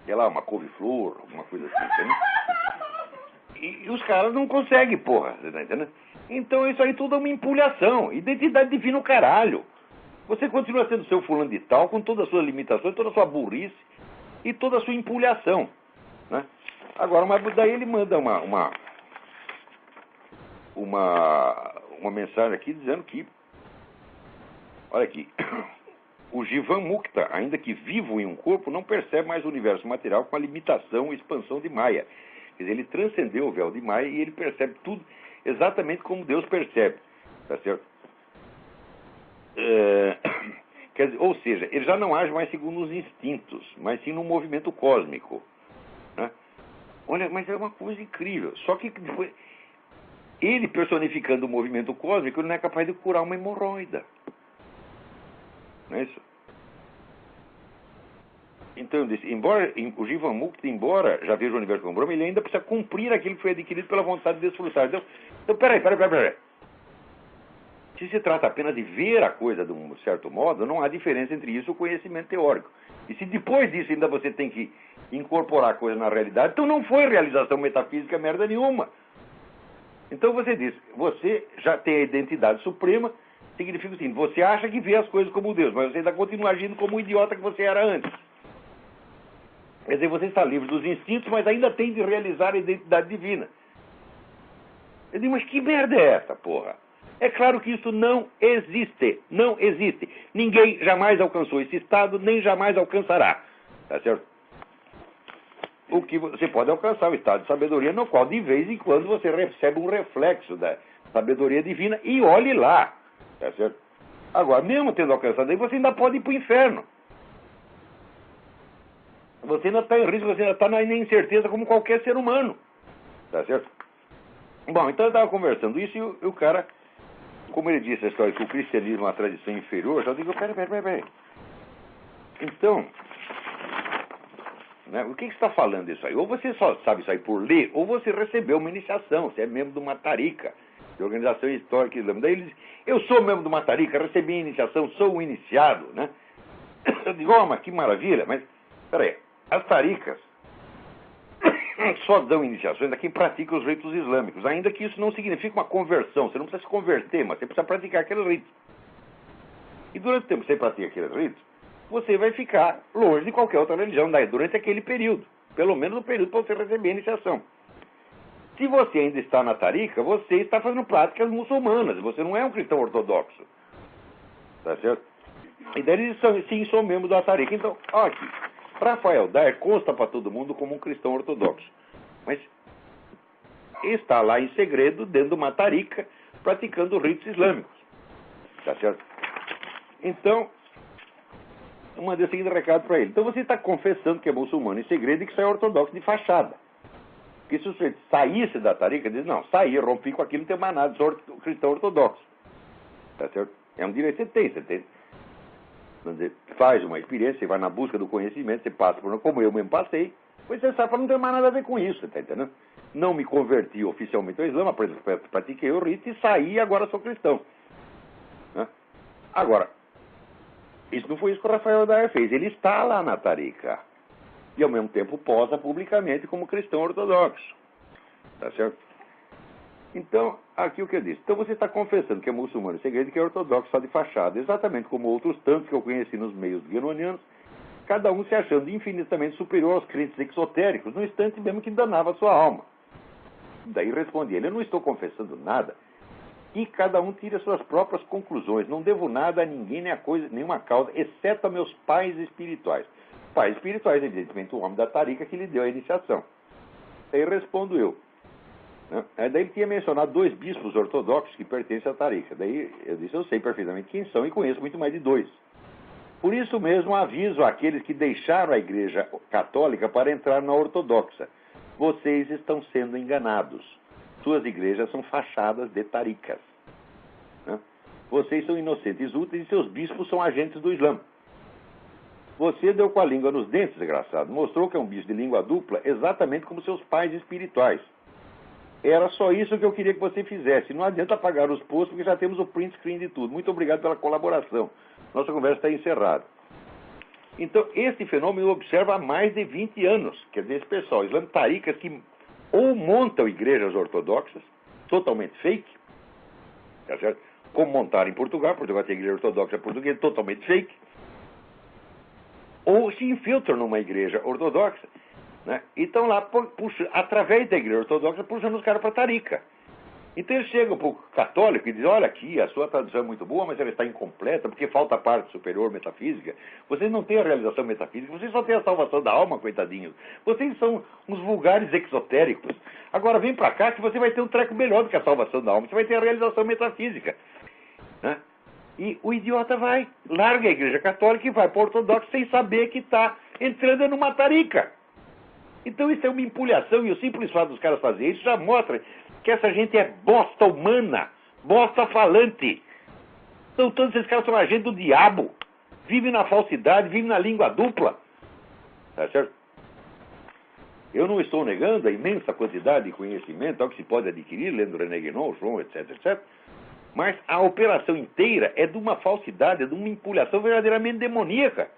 Sei lá, uma couve-flor, alguma coisa assim, entendeu? E os caras não conseguem, porra, você tá entendendo? Então isso aí tudo é uma empulhação. Identidade divina o caralho. Você continua sendo seu fulano de tal, com todas as suas limitações, toda a sua burrice e toda a sua empulhação, né? Agora, mas daí ele manda uma mensagem aqui dizendo que, olha aqui, o Jivan Mukta, ainda que vivo em um corpo, não percebe mais o universo material com a limitação e expansão de Maya. Quer dizer, ele transcendeu o véu de Maya e ele percebe tudo exatamente como Deus percebe, tá certo? Quer dizer, ou seja, ele já não age mais segundo os instintos, mas sim num movimento cósmico, né? Olha, mas é uma coisa incrível. Só que depois, ele personificando o movimento cósmico, ele não é capaz de curar uma hemorroida. Não é isso? Então, eu disse, embora o Jivan Mukta, embora já veja o universo como Brahma, ele ainda precisa cumprir aquilo que foi adquirido pela vontade de desfrutar. Então peraí. Se se trata apenas de ver a coisa de um certo modo, não há diferença entre isso e o conhecimento teórico. E se depois disso ainda você tem que incorporar a coisa na realidade, então não foi realização metafísica merda nenhuma. Então você diz, você já tem a identidade suprema, significa o seguinte, você acha que vê as coisas como Deus, mas você ainda continua agindo como o idiota que você era antes. Quer dizer, você está livre dos instintos, mas ainda tem de realizar a identidade divina. Eu digo, mas que merda é essa, porra? É claro que isso não existe. Não existe. Ninguém jamais alcançou esse estado, nem jamais alcançará. Tá certo? O que você pode alcançar, o estado de sabedoria, no qual de vez em quando você recebe um reflexo da sabedoria divina, e olhe lá. Tá certo? Agora, mesmo tendo alcançado aí, você ainda pode ir para o inferno. Você ainda está em risco, você ainda está na incerteza como qualquer ser humano. Tá certo? Bom, então eu estava conversando isso e o cara, como ele disse a história que o cristianismo é uma tradição inferior, eu digo, peraí. Então, né, o que você está falando isso aí? Ou você só sabe isso aí por ler, ou você recebeu uma iniciação, você é membro de uma tarica, de organização histórica islâmica. Daí ele diz, eu sou membro de uma tarica, recebi a iniciação, sou um iniciado, né? Eu digo, mas que maravilha, mas, peraí, as taricas só dão iniciações a quem pratica os ritos islâmicos, ainda que isso não signifique uma conversão. Você não precisa se converter, mas você precisa praticar aqueles ritos. E durante o tempo que você pratica aqueles ritos, você vai ficar longe de qualquer outra religião durante aquele período. Pelo menos o período para você receber a iniciação. Se você ainda está na tarica, você está fazendo práticas muçulmanas. Você não é um cristão ortodoxo. Tá certo? E daí eles sim são membros da tarica. Então, olha aqui. Rafael Daher consta para todo mundo como um cristão ortodoxo, mas está lá em segredo, dentro de uma tarica, praticando ritos islâmicos. Tá certo? Então, eu mandei o seguinte recado para ele. Então você está confessando que é muçulmano em segredo e que você é ortodoxo de fachada. Porque se você saísse da tarica, diz, não, saí, rompi com aquilo, não tem mais nada, sou cristão ortodoxo. Tá certo? É um direito que você tem. Dizer, faz uma experiência, você vai na busca do conhecimento, você passa por como eu mesmo passei, pois você sabe que não tem mais nada a ver com isso, tá entendendo? Não me converti oficialmente ao Islã, pratiquei o rito e saí e agora sou cristão. Né? Agora, isso não foi isso que o Rafael Daher fez, ele está lá na tarica e ao mesmo tempo posa publicamente como cristão ortodoxo. Tá certo? Então, aqui o que eu disse. Então você está confessando que é muçulmano em segredo e que é ortodoxo só de fachada. Exatamente como outros tantos que eu conheci nos meios guenonianos, cada um se achando infinitamente superior aos crentes exotéricos, no instante mesmo que danava a sua alma. Daí respondi ele, eu não estou confessando nada, e cada um tira suas próprias conclusões. Não devo nada a ninguém, nem a coisa, nenhuma causa, exceto a meus pais espirituais. Pais espirituais, evidentemente, o homem da tarica que lhe deu a iniciação. Aí respondo eu. Daí ele tinha mencionado 2 bispos ortodoxos que pertencem à tarica. Daí eu disse, eu sei perfeitamente quem são e conheço muito mais de 2. Por isso mesmo aviso àqueles que deixaram a igreja católica para entrar na ortodoxa. Vocês estão sendo enganados. Suas igrejas são fachadas de taricas. Vocês são inocentes úteis e seus bispos são agentes do Islã. Você deu com a língua nos dentes, desgraçado. Mostrou que é um bispo de língua dupla exatamente como seus pais espirituais. Era só isso que eu queria que você fizesse. Não adianta apagar os posts, porque já temos o print screen de tudo. Muito obrigado pela colaboração. Nossa conversa está encerrada. Então, esse fenômeno eu observo há mais de 20 anos. Quer dizer, esse pessoal islâmico, taricas, que ou montam igrejas ortodoxas, totalmente fake, tá certo? Como montaram em Portugal. Portugal tem igreja ortodoxa portuguesa, totalmente fake. Ou se infiltram numa igreja ortodoxa, né? E estão lá, através da igreja ortodoxa, puxando os caras para tarica. Então eles chegam para o católico e dizem: olha aqui, a sua tradução é muito boa, mas ela está incompleta, porque falta a parte superior metafísica. Vocês não têm a realização metafísica, vocês só têm a salvação da alma, coitadinhos. Vocês são uns vulgares exotéricos. Agora vem para cá que você vai ter um treco melhor do que a salvação da alma, você vai ter a realização metafísica, né? E o idiota vai, larga a igreja católica e vai para o ortodoxo sem saber que está entrando numa tarica. Então isso é uma empulhação, e o simples fato dos caras fazerem isso já mostra que essa gente é bosta humana, bosta falante. Então todos esses caras são agentes do diabo, vivem na falsidade, vivem na língua dupla. Tá certo? Eu não estou negando a imensa quantidade de conhecimento ao que se pode adquirir, lendo René Guénon, João, etc, etc. Mas a operação inteira é de uma falsidade, é de uma empulhação verdadeiramente demoníaca.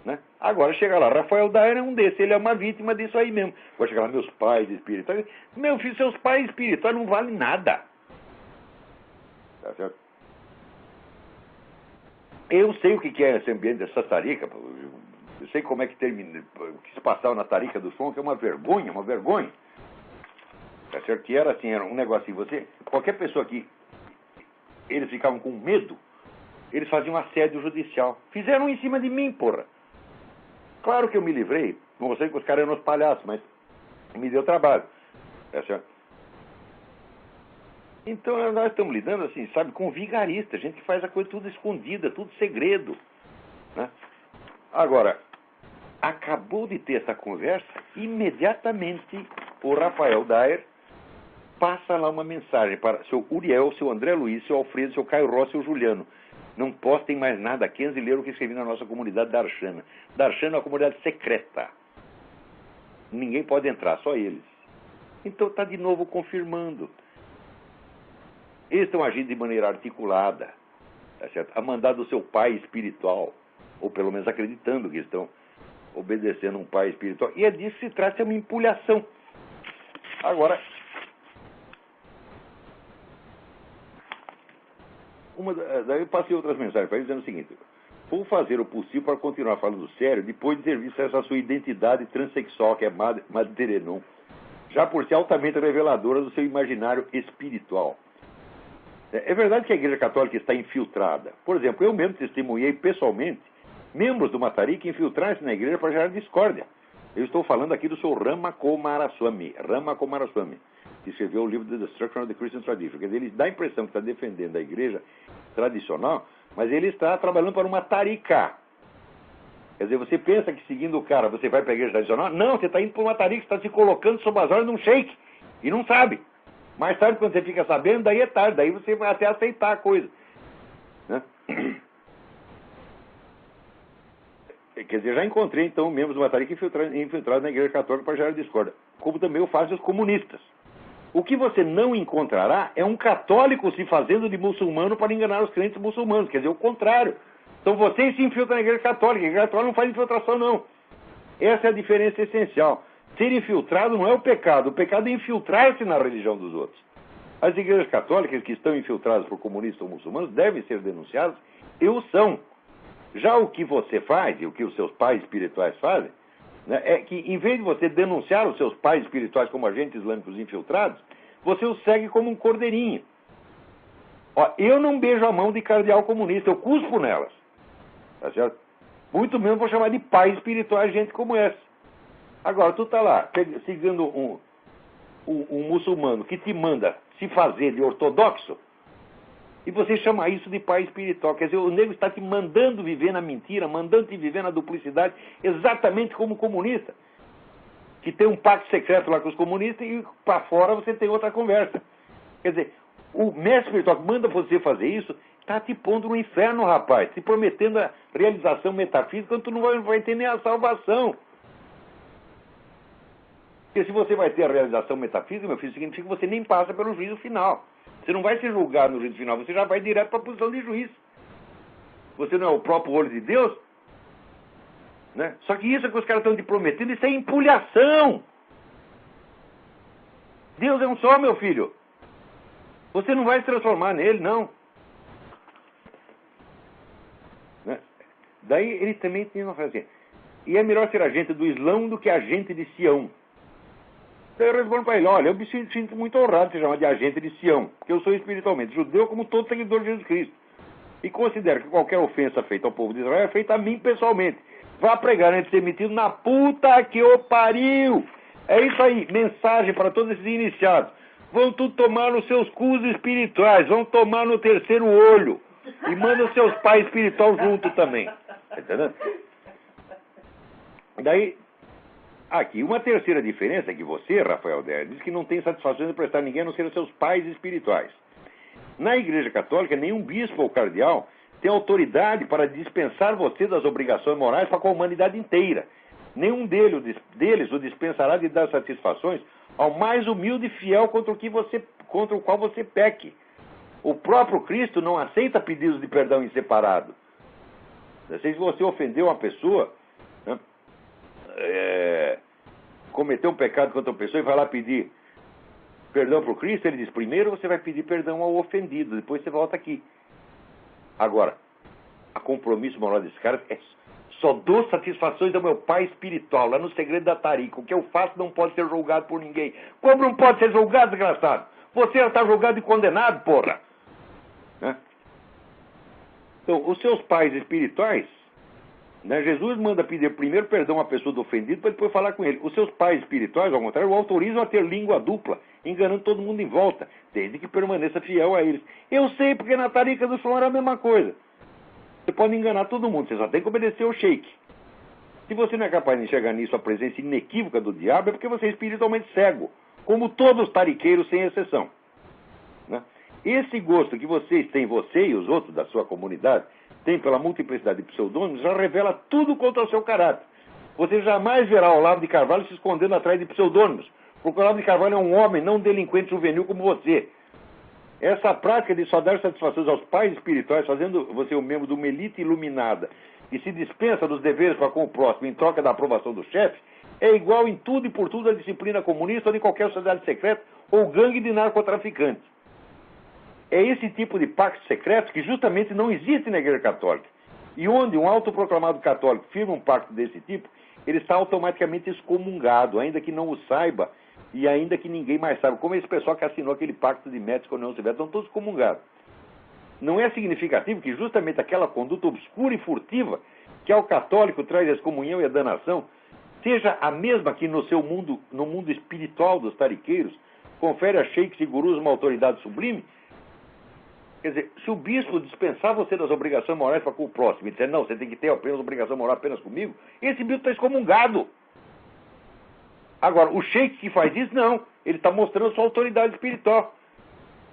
Né? Agora chega lá, Rafael Daher é um desses, ele é uma vítima disso aí mesmo. Agora chega lá, meus pais espirituais. Meu filho, seus pais espirituais não valem nada. Tá certo? Eu sei o que é esse ambiente dessa tarica. Eu sei como é que termina, o que se passava na tarica do som, que é uma vergonha, uma vergonha. Tá certo? Que era assim, era um negocinho. Qualquer pessoa que eles ficavam com medo, eles faziam um assédio judicial. Fizeram em cima de mim, porra. Claro que eu me livrei, não sei que os caras eram uns palhaços, mas me deu trabalho. Tá certo? Então nós estamos lidando assim, sabe, com vigarista, gente que faz a coisa tudo escondida, tudo segredo. Né? Agora, acabou de ter essa conversa, imediatamente o Rafael Daher passa lá uma mensagem para seu Uriel, seu André Luiz, seu Alfredo, seu Caio Rossi, seu Juliano. Não postem mais nada aqui antes de ler o que escrevi na nossa comunidade Darshana. Darshana é uma comunidade secreta. Ninguém pode entrar, só eles. Então está de novo confirmando. Eles estão agindo de maneira articulada, tá certo? A mandar do seu pai espiritual, ou pelo menos acreditando que estão obedecendo um pai espiritual. E é disso que se trata, é uma empulhação. Agora, daí eu passei outras mensagens para eles dizendo o seguinte: vou fazer o possível para continuar falando sério depois de ter visto essa sua identidade transexual, que é Madre Terenon, já por ser altamente reveladora do seu imaginário espiritual. É verdade que a Igreja Católica está infiltrada. Por exemplo, eu mesmo testemunhei pessoalmente membros do Matarica infiltrarem-se na igreja para gerar discórdia. Eu estou falando aqui do seu Rama Coomaraswamy, que escreveu o livro The Destruction of the Christian Tradition. Quer dizer, ele dá a impressão que está defendendo a igreja tradicional, mas ele está trabalhando para uma tarica. Quer dizer, você pensa que seguindo o cara você vai para a igreja tradicional? Não, você está indo para uma tarica, você está se colocando sob as ordens de um sheik e não sabe. Mais tarde, quando você fica sabendo, daí é tarde, daí você vai até aceitar a coisa. Né? Quer dizer, já encontrei, então, membros do Matarica infiltrados na Igreja Católica para gerar discórdia. Como também o fazem os comunistas. O que você não encontrará é um católico se fazendo de muçulmano para enganar os crentes muçulmanos. Quer dizer, o contrário. Então vocês se infiltram na Igreja Católica. A Igreja Católica não faz infiltração, não. Essa é a diferença essencial. Ser infiltrado não é o pecado é infiltrar-se na religião dos outros. As igrejas católicas que estão infiltradas por comunistas ou muçulmanos devem ser denunciadas, e o são. Já o que você faz, e o que os seus pais espirituais fazem, né, é que em vez de você denunciar os seus pais espirituais como agentes islâmicos infiltrados, você os segue como um cordeirinho. Ó, eu não beijo a mão de cardeal comunista, eu cuspo nelas. Tá certo? Muito menos vou chamar de pai espiritual gente como essa. Agora, tu tá lá, seguindo um muçulmano que te manda se fazer de ortodoxo, e você chama isso de pai espiritual. Quer dizer, o nego está te mandando viver na mentira, mandando te viver na duplicidade, exatamente como o comunista, que tem um pacto secreto lá com os comunistas e para fora você tem outra conversa. Quer dizer, o mestre espiritual que manda você fazer isso está te pondo no inferno, rapaz, te prometendo a realização metafísica quando tu não vai ter nem a salvação. Porque se você vai ter a realização metafísica, meu filho, significa que você nem passa pelo juízo final. Você não vai ser julgado no juízo final, você já vai direto para a posição de juiz. Você não é o próprio olho de Deus? Né? Só que isso que os caras estão te prometendo, isso é empulhação. Deus é um só, meu filho. Você não vai se transformar nele, não. Né? Daí ele também tem uma frase assim, e é melhor ser agente do Islão do que agente de Sião. Daí eu respondo para ele, olha, eu me sinto muito honrado de ser chamado de agente de Sião, porque eu sou espiritualmente judeu como todo seguidor de Jesus Cristo. E considero que qualquer ofensa feita ao povo de Israel é feita a mim pessoalmente. Vá pregar antes de ser metido na puta que o pariu. É isso aí, mensagem para todos esses iniciados. Vão tudo tomar nos seus cus espirituais, vão tomar no terceiro olho. E manda os seus pais espirituais junto também. Tá entendendo? Daí, aqui, uma terceira diferença é que você, Rafael Der, diz que não tem satisfação de prestar ninguém a não ser os seus pais espirituais. Na Igreja Católica, nenhum bispo ou cardeal tem autoridade para dispensar você das obrigações morais para com a humanidade inteira. Nenhum deles o dispensará de dar satisfações ao mais humilde e fiel contra o qual você peque. O próprio Cristo não aceita pedidos de perdão em separado. Se você ofendeu uma pessoa, né, cometeu um pecado contra uma pessoa e vai lá pedir perdão para o Cristo, ele diz, primeiro você vai pedir perdão ao ofendido, depois você volta aqui. Agora, a compromisso moral desse cara é só dou satisfações ao meu pai espiritual, lá no segredo da tarica. O que eu faço não pode ser julgado por ninguém. Como não pode ser julgado, desgraçado? Você já está julgado e condenado, porra. Né? Então, os seus pais espirituais, né, Jesus manda pedir primeiro perdão à pessoa do ofendido para depois falar com ele. Os seus pais espirituais, ao contrário, o autorizam a ter língua dupla, enganando todo mundo em volta, desde que permaneça fiel a eles. Eu sei, porque na tarica do som era a mesma coisa. Você pode enganar todo mundo, você só tem que obedecer ao sheik. Se você não é capaz de enxergar nisso a presença inequívoca do diabo, é porque você é espiritualmente cego, como todos os tariqueiros, sem exceção. Né? Esse gosto que vocês têm, você e os outros da sua comunidade, têm pela multiplicidade de pseudônimos, já revela tudo contra o seu caráter. Você jamais verá o Olavo de Carvalho se escondendo atrás de pseudônimos, porque o Olavo de Carvalho é um homem, não um delinquente juvenil como você. Essa prática de só dar satisfações aos pais espirituais, fazendo você um membro de uma elite iluminada e se dispensa dos deveres para com o próximo em troca da aprovação do chefe, é igual em tudo e por tudo à disciplina comunista ou de qualquer sociedade secreta ou gangue de narcotraficantes. É esse tipo de pacto secreto que justamente não existe na Igreja Católica. E onde um autoproclamado católico firma um pacto desse tipo, ele está automaticamente excomungado, ainda que não o saiba e ainda que ninguém mais saiba. Como esse pessoal que assinou aquele pacto de Médici com a União Soviética, estão todos excomungados. Não é significativo que justamente aquela conduta obscura e furtiva que ao católico traz a excomunhão e a danação, seja a mesma que no mundo espiritual dos tariqueiros, confere a sheiks e gurus uma autoridade sublime? Quer dizer, se o bispo dispensar você das obrigações morais para com o próximo e dizer, não, você tem que ter apenas obrigação moral apenas comigo, esse bispo está excomungado. Agora, o sheik que faz isso, não. Ele está mostrando sua autoridade espiritual.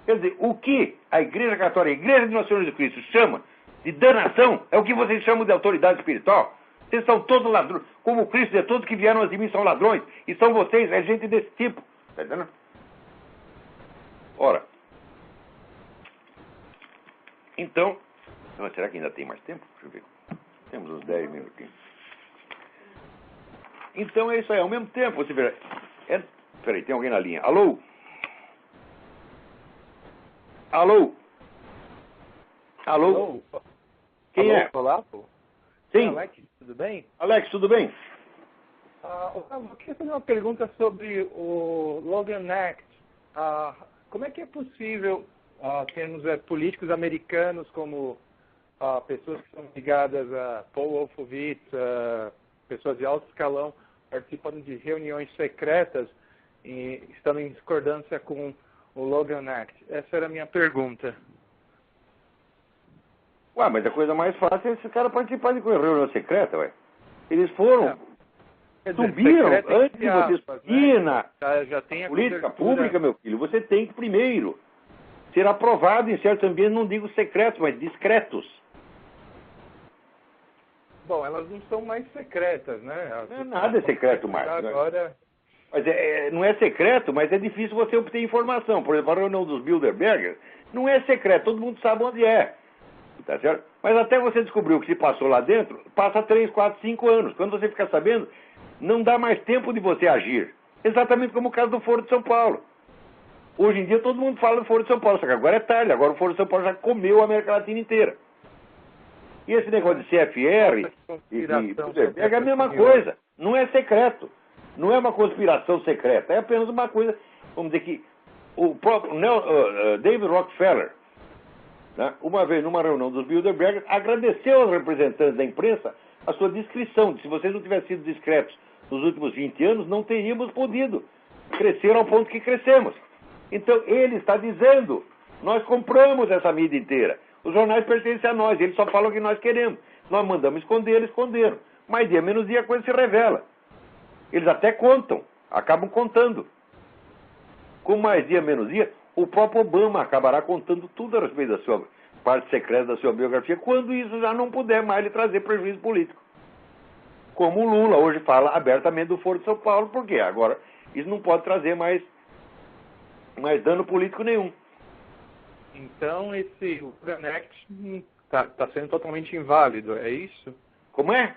Quer dizer, o que a Igreja Católica, a Igreja de Nosso Senhor Jesus Cristo, chama de danação, é o que vocês chamam de autoridade espiritual. Vocês são todos ladrões. Como Cristo diz, todos que vieram antes de mim são ladrões. E são vocês, é gente desse tipo. Está entendendo? Ora. Então, será que ainda tem mais tempo? Deixa eu ver. Temos uns 10 minutinhos. Então é isso aí, ao mesmo tempo você vê. Peraí, tem alguém na linha. Alô? Alô? Alô? Alô? Quem Alô, é? Olá, pô. Sim. Alex, tudo bem? Alex, tudo bem? Eu queria fazer uma pergunta sobre o Logan Act. Como é que é possível termos políticos americanos como pessoas que são ligadas a Paul Wolfowitz, pessoas de alto escalão, participando de reuniões secretas e estando em discordância com o Logan Act? Essa era a minha pergunta. Ué, mas a coisa mais fácil é esse cara participar de reunião secreta, ué. Eles foram, subiram, antes de você subir na já tem a política cobertura pública, meu filho, você tem que primeiro ser aprovado em certos ambientes, não digo secretos, mas discretos. Bom, elas não são mais secretas, né? Não é nada secreto mais. Agora... Mas não é secreto, mas é difícil você obter informação. Por exemplo, a reunião dos Bilderbergers não é secreto, todo mundo sabe onde é. Tá certo? Mas até você descobrir o que se passou lá dentro, passa 3, 4, 5 anos. Quando você fica sabendo, não dá mais tempo de você agir. Exatamente como o caso do Foro de São Paulo. Hoje em dia todo mundo fala do Foro de São Paulo, só que agora é tarde. Agora o Foro de São Paulo já comeu a América Latina inteira. E esse negócio de CFR e Bilderberg é a mesma coisa. Não é secreto. Não é uma conspiração secreta. É apenas uma coisa, vamos dizer que o próprio David Rockefeller, né, uma vez numa reunião dos Bilderberg, agradeceu aos representantes da imprensa a sua discrição. Se vocês não tivessem sido discretos nos últimos 20 anos, não teríamos podido crescer ao ponto que crescemos. Então ele está dizendo, nós compramos essa mídia inteira. Os jornais pertencem a nós, eles só falam o que nós queremos. Nós mandamos esconder, eles esconderam. Mais dia, menos dia, a coisa se revela. Eles até contam, acabam contando. Com mais dia, menos dia, o próprio Obama acabará contando tudo a respeito da sua parte secreta da sua biografia, quando isso já não puder mais lhe trazer prejuízo político. Como o Lula hoje fala abertamente do Foro de São Paulo, porque agora isso não pode trazer mais dano político nenhum. Então esse Logan Act está sendo totalmente inválido, é isso? Como é?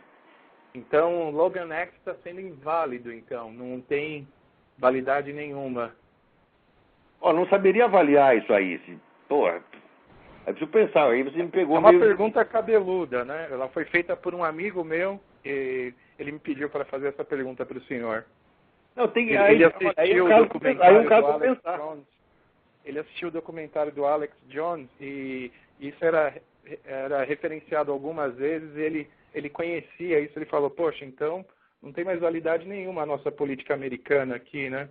Então o Logan Act está sendo inválido, então, não tem validade nenhuma. Não saberia avaliar isso aí. Porra, é preciso pensar, aí você me pegou É uma meio... pergunta cabeluda, né? Ela foi feita por um amigo meu e ele me pediu para fazer essa pergunta para o senhor. Não, tem... Ele assistiu o documentário do Alex Jones. Ele assistiu o documentário do Alex Jones e isso era referenciado algumas vezes. Ele conhecia isso, ele falou, poxa, então não tem mais validade nenhuma a nossa política americana aqui, né?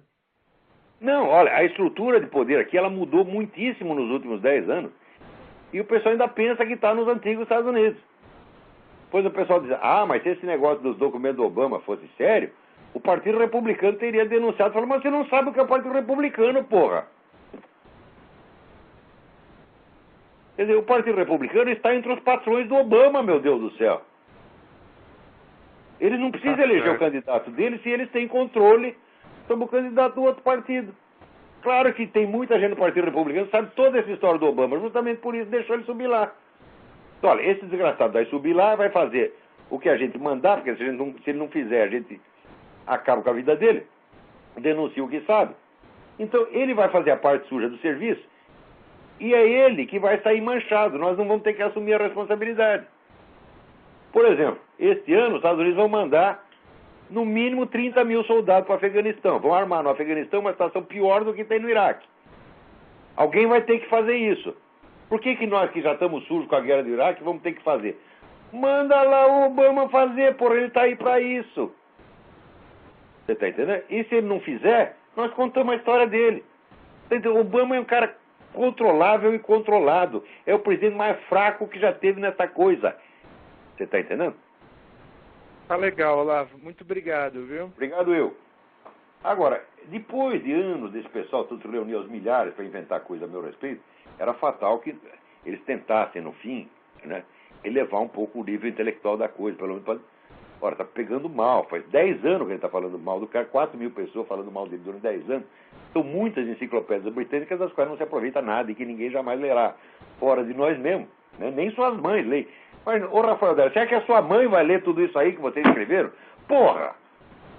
Não, olha, a estrutura de poder aqui, ela mudou muitíssimo nos últimos 10 anos. E o pessoal ainda pensa que está nos antigos Estados Unidos. Depois o pessoal diz, mas se esse negócio dos documentos do Obama fosse sério, o Partido Republicano teria denunciado. Falou, mas você não sabe o que é o Partido Republicano, porra. Quer dizer, o Partido Republicano está entre os patrões do Obama, meu Deus do céu. Eles não precisam eleger o candidato deles se eles têm controle sobre o candidato do outro partido. Claro que tem muita gente no Partido Republicano que sabe toda essa história do Obama, justamente por isso deixou ele subir lá. Então, olha, esse desgraçado vai subir lá, vai fazer o que a gente mandar, porque se ele não fizer, a gente acaba com a vida dele, denuncia o que sabe. Então, ele vai fazer a parte suja do serviço e é ele que vai sair manchado. Nós não vamos ter que assumir a responsabilidade. Por exemplo, este ano os Estados Unidos vão mandar no mínimo 30 mil soldados para o Afeganistão. Vão armar no Afeganistão uma situação pior do que tem no Iraque. Alguém vai ter que fazer isso. Por que nós que já estamos sujos com a guerra do Iraque vamos ter que fazer? Manda lá o Obama fazer, porra, ele está aí para isso. Você está entendendo? E se ele não fizer, nós contamos a história dele. Então, o Obama é um cara controlável e controlado. É o presidente mais fraco que já teve nessa coisa. Você está entendendo? Tá legal, Olavo. Muito obrigado, viu? Obrigado eu. Agora, depois de anos desse pessoal tudo se reunir aos milhares para inventar coisa a meu respeito, era fatal que eles tentassem, no fim, né, elevar um pouco o nível intelectual da coisa. Pelo menos, ora, tá pegando mal. Faz 10 anos que ele está falando mal do cara, 4 mil pessoas falando mal dele durante 10 anos. São muitas enciclopédias britânicas das quais não se aproveita nada e que ninguém jamais lerá. Fora de nós mesmos. Né? Nem suas mães leem. Mas, ô Rafael Della, será que a sua mãe vai ler tudo isso aí que vocês escreveram? Porra!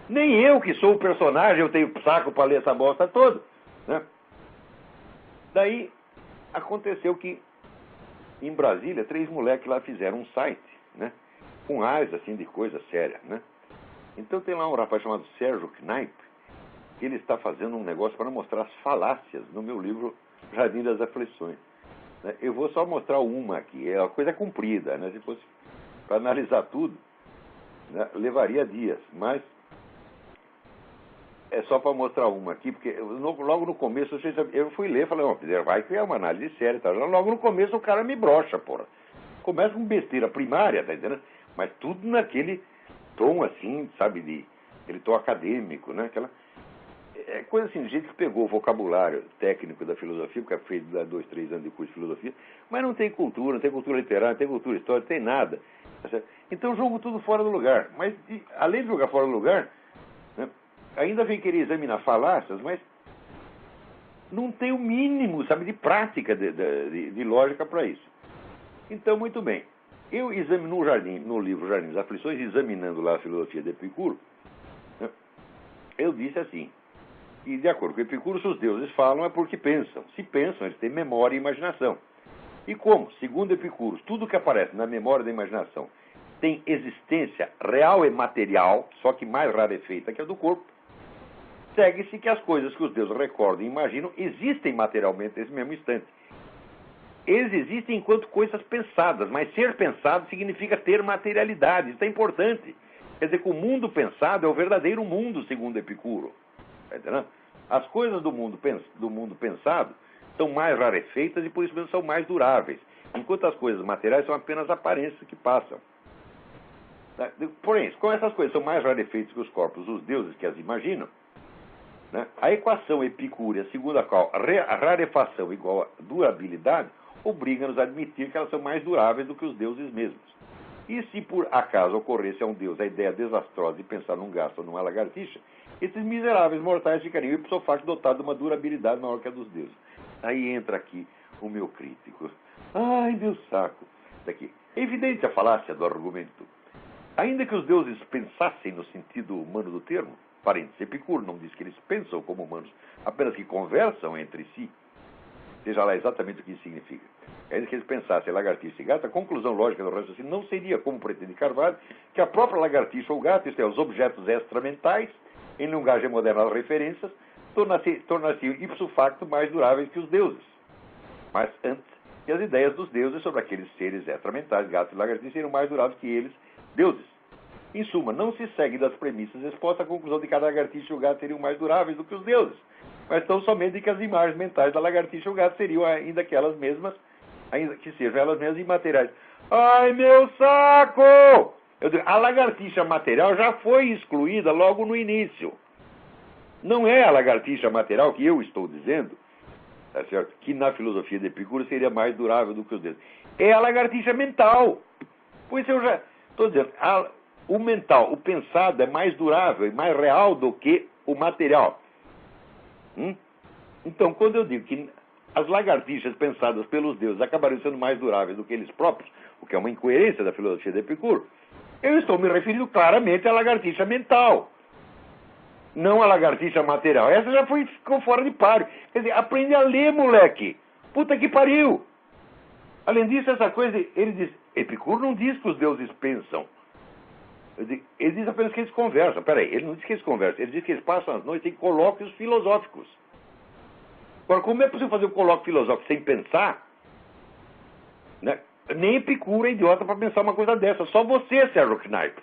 Nem eu, que sou o personagem, eu tenho saco para ler essa bosta toda. Né? Daí, aconteceu que, em Brasília, 3 moleques lá fizeram um site, né? Com áreas, assim, de coisa séria, né? Então tem lá um rapaz chamado Sérgio Knaip, que ele está fazendo um negócio para mostrar as falácias no meu livro Jardim das Aflições. Eu vou só mostrar uma aqui, é uma coisa comprida, né? Se fosse para analisar tudo, né, levaria dias, mas é só para mostrar uma aqui, porque logo no começo eu fui ler e falei, vai que é uma análise séria, tá? Logo no começo o cara me brocha, porra. Começa com besteira primária, tá entendendo? Mas tudo naquele tom assim, sabe, aquele tom acadêmico, né? É coisa assim, de gente que pegou o vocabulário técnico da filosofia, porque é feito de 2, 3 anos de curso de filosofia, mas não tem cultura, não tem cultura literária, não tem cultura histórica, não tem nada. Tá, então jogo tudo fora do lugar. Mas, além de jogar fora do lugar, né, ainda vem querer examinar falácias, mas não tem o mínimo, sabe, de prática, de lógica para isso. Então, muito bem. Eu examino no livro Jardim das Aflições, examinando lá a filosofia de Epicuro, né, eu disse assim, que de acordo com Epicuro, se os deuses falam é porque pensam. Se pensam, eles têm memória e imaginação. E como, segundo Epicuro, tudo que aparece na memória da imaginação tem existência real e material, só que mais rarefeita que a do corpo, segue-se que as coisas que os deuses recordam e imaginam existem materialmente nesse mesmo instante. Eles existem enquanto coisas pensadas, mas ser pensado significa ter materialidade. Isso é importante. Quer dizer que o mundo pensado é o verdadeiro mundo, segundo Epicuro. Está entendendo? As coisas do mundo pensado são mais rarefeitas e por isso mesmo são mais duráveis, enquanto as coisas materiais são apenas aparências que passam. Porém, como essas coisas são mais rarefeitas que os corpos dos deuses que as imaginam, né, a equação epicúrea, segundo a qual a rarefação igual a durabilidade, obriga-nos a admitir que elas são mais duráveis do que os deuses mesmos. E se por acaso ocorresse a um deus a ideia desastrosa de pensar num gasto ou numa lagartixa, esses miseráveis mortais ficariam ipso facto dotados de uma durabilidade maior que a dos deuses. Aí entra aqui o meu crítico. Ai, meu saco. Daqui. É evidente a falácia do argumento. Ainda que os deuses pensassem no sentido humano do termo, parênteses, Epicuro não diz que eles pensam como humanos, apenas que conversam entre si, seja lá exatamente o que isso significa. Ainda que eles pensassem lagartixa e gato, a conclusão lógica do raciocínio não seria, como pretende Carvalho, que a própria lagartixa ou gato, isto é, os objetos extramentais, em linguagem moderna das referências, tornar-se ipso facto mais duráveis que os deuses. Mas antes, que as ideias dos deuses sobre aqueles seres extramentais, gatos e lagartixas, seriam mais duráveis que eles, deuses. Em suma, não se segue das premissas expostas a conclusão de que a lagartixa e o gato seriam mais duráveis do que os deuses, mas tão somente de que as imagens mentais da lagartixa e o gato seriam ainda aquelas mesmas, ainda que sejam elas mesmas imateriais. Ai, meu saco! Eu digo, a lagartixa material já foi excluída logo no início. Não é a lagartixa material que eu estou dizendo, tá certo? Que na filosofia de Epicuro seria mais durável do que os deuses. É a lagartixa mental. Pois eu já estou dizendo, o mental, o pensado é mais durável e mais real do que o material. Então, quando eu digo que as lagartixas pensadas pelos deuses acabariam sendo mais duráveis do que eles próprios, o que é uma incoerência da filosofia de Epicuro, eu estou me referindo claramente à lagartixa mental, não à lagartixa material. Essa já ficou fora de páreo. Quer dizer, aprende a ler, moleque. Puta que pariu. Além disso, essa coisa, ele diz, Epicuro não diz que os deuses pensam. Ele diz apenas que eles conversam. Peraí, ele não diz que eles conversam, ele diz que eles passam as noites em colóquios filosóficos. Agora, como é possível fazer um colóquio filosófico sem pensar? Né? Nem Epicuro é idiota para pensar uma coisa dessa. Só você, Sérgio Kneipp.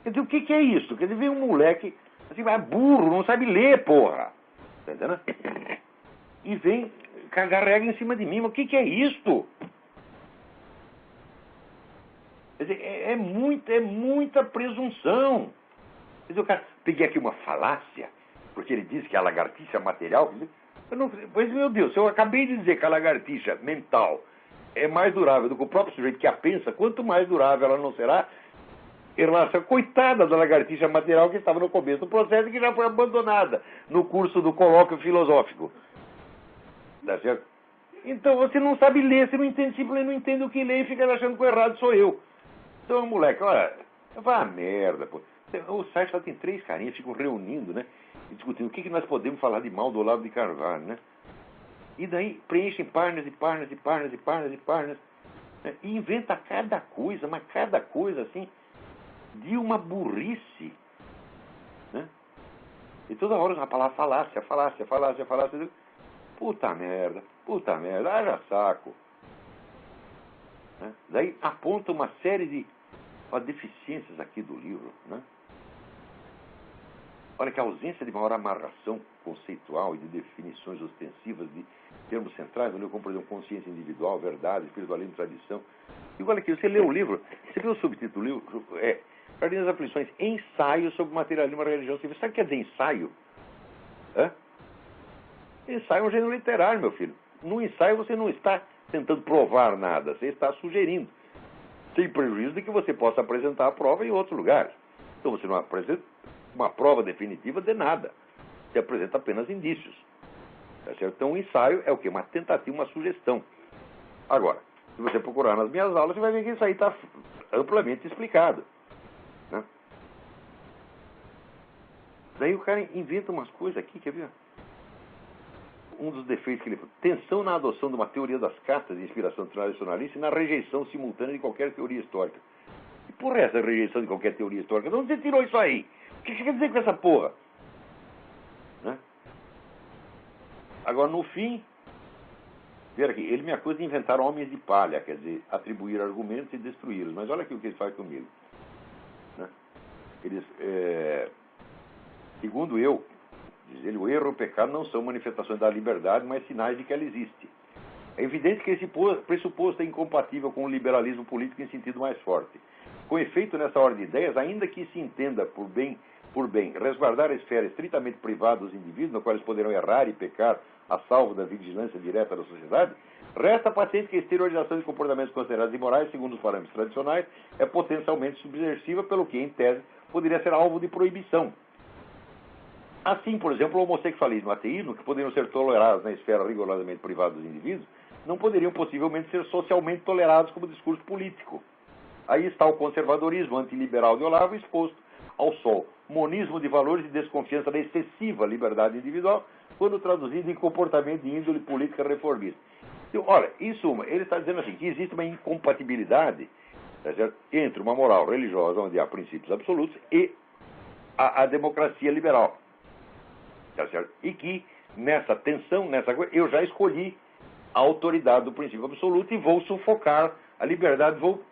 Quer dizer, o que é isso? Quer dizer, vem um moleque, assim, é burro, não sabe ler, porra. Tá entendendo? E vem cagar regra em cima de mim. Mas o que é isto? Quer dizer, é muita presunção. Quer dizer, o cara, peguei aqui uma falácia, porque ele diz que a lagartixa material... Pois, meu Deus, se eu acabei de dizer que a lagartixa mental é mais durável do que o próprio sujeito que a pensa, quanto mais durável ela não será em relação à coitada da lagartixa material que estava no começo do processo e que já foi abandonada no curso do colóquio filosófico. Tá certo? Então, você não sabe ler, você não entende, simplesmente não entende o que lê e fica achando que o errado sou eu. Então, moleque, olha, vai merda, pô. O site lá tem 3 carinhas, ficam reunindo, né? E discutindo o que nós podemos falar de mal do Olavo de Carvalho, né? E daí preenchem páginas e páginas e páginas e páginas e páginas, né? E inventa cada coisa, mas cada coisa assim, de uma burrice, né? E toda hora a palavra falácia. Puta merda, haja saco. Né? Daí aponta uma série de deficiências aqui do livro, né? Olha que a ausência de maior amarração conceitual e de definições ostensivas de termos centrais, como, por exemplo, consciência individual, verdade, espiritualismo, tradição. E olha aqui, você lê o livro, você vê o subtítulo do livro, Jardim das Aflições, ensaio sobre materialismo e religião civil. Sabe o que quer dizer ensaio? Ensaio é um gênero literário, meu filho. No ensaio você não está tentando provar nada, você está sugerindo, sem prejuízo de que você possa apresentar a prova em outros lugares. Então você não apresenta uma prova definitiva de nada. Você apresenta apenas indícios. Tá certo? Então o ensaio é o quê? Uma tentativa, uma sugestão. Agora, Se você procurar nas minhas aulas, você vai ver que isso aí está amplamente explicado. Né? Daí o cara inventa umas coisas aqui, quer ver? Um dos defeitos que ele falou: tensão na adoção de uma teoria das castas de inspiração tradicionalista e na rejeição simultânea de qualquer teoria histórica. Que porra é essa rejeição de qualquer teoria histórica? De onde você tirou isso aí? O que você quer dizer com essa porra? Né? Agora, no fim, ver aqui, ele me acusa de inventar homens de palha, quer dizer, atribuir argumentos e destruí-los. Mas olha aqui o que ele faz comigo. Né? Eles, segundo eu, diz ele, o erro e o pecado não são manifestações da liberdade, mas sinais de que ela existe. É evidente que esse pressuposto é incompatível com o liberalismo político em sentido mais forte. Com efeito, nessa ordem de ideias, ainda que se entenda por bem resguardar a esfera estritamente privada dos indivíduos, no qual eles poderão errar e pecar a salvo da vigilância direta da sociedade, resta patente que a exteriorização de comportamentos considerados imorais, segundo os parâmetros tradicionais, é potencialmente subversiva, pelo que, em tese, poderia ser alvo de proibição. Assim, por exemplo, o homossexualismo e o ateísmo, que poderiam ser tolerados na esfera rigorosamente privada dos indivíduos, não poderiam possivelmente ser socialmente tolerados como discurso político. Aí está o conservadorismo antiliberal de Olavo exposto ao sol, monismo de valores e desconfiança da excessiva liberdade individual, quando traduzido em comportamento de índole política reformista. Então, olha, em suma, ele está dizendo assim, que existe uma incompatibilidade, tá certo, entre uma moral religiosa, onde há princípios absolutos, e a democracia liberal. Tá certo? E que, nessa tensão, nessa coisa, eu já escolhi a autoridade do princípio absoluto e vou sufocar a liberdade, vou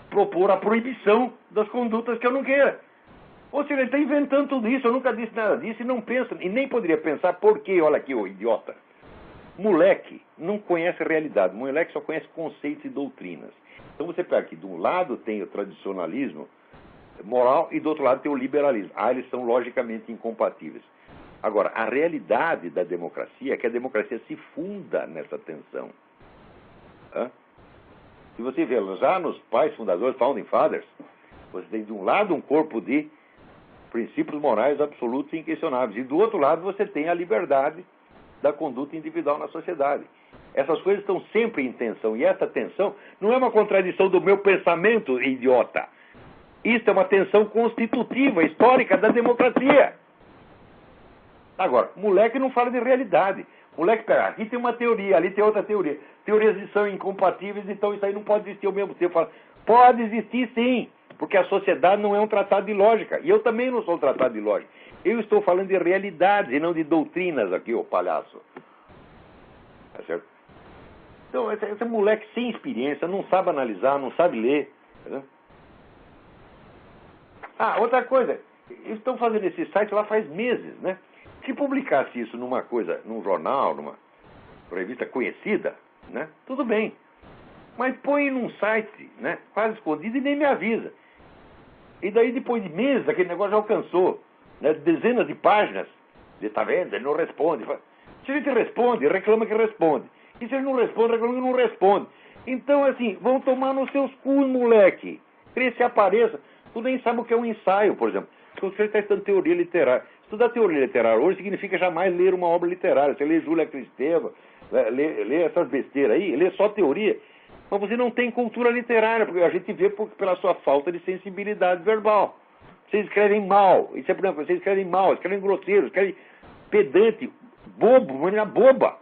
propor a proibição das condutas que eu não queira. Ou seja, ele está inventando tudo isso, eu nunca disse nada disso e não penso, e nem poderia pensar porque, olha aqui, ô idiota, moleque não conhece a realidade, moleque só conhece conceitos e doutrinas. Então você pega aqui, de um lado tem o tradicionalismo moral e do outro lado tem o liberalismo. Ah, eles são logicamente incompatíveis. Agora, a realidade da democracia é que a democracia se funda nessa tensão. Se você vê já nos pais fundadores, Founding Fathers, você tem de um lado um corpo de princípios morais absolutos e inquestionáveis, e do outro lado você tem a liberdade da conduta individual na sociedade. Essas coisas estão sempre em tensão, e essa tensão não é uma contradição do meu pensamento, idiota. Isso é uma tensão constitutiva, histórica da democracia. Agora, moleque não fala de realidade. Moleque pega, aqui tem uma teoria, ali tem outra teoria. Teorias são incompatíveis, então isso aí não pode existir ao mesmo tempo. Fala, pode existir sim, porque a sociedade não é um tratado de lógica. E eu também não sou um tratado de lógica. Eu estou falando de realidades e não de doutrinas aqui, ô palhaço. Tá certo? Então, esse moleque sem experiência, não sabe analisar, não sabe ler. Tá? Ah, outra coisa, eles estão fazendo esse site lá faz meses, né? Se publicasse isso numa coisa, num jornal, numa revista conhecida, né? Tudo bem. Mas põe num site, né? Quase escondido e nem me avisa. E daí, depois de meses, aquele negócio já alcançou, né? Dezenas de páginas. Você está vendo? Ele não responde. Se ele te responde, reclama que responde. E se ele não responde, reclama que não responde. Então, assim, vão tomar nos seus cus, moleque. Cresce e apareça. Tu nem sabe o que é um ensaio, por exemplo. Se você está estudando teoria literária. Estudar teoria literária hoje significa jamais ler uma obra literária. Você lê Júlia Kristeva, lê essas besteiras aí, lê só teoria. Mas você não tem cultura literária, porque a gente vê pela sua falta de sensibilidade verbal. Vocês escrevem mal, isso é branco, vocês escrevem mal, escrevem grosseiro, escrevem pedante, bobo, maneira boba.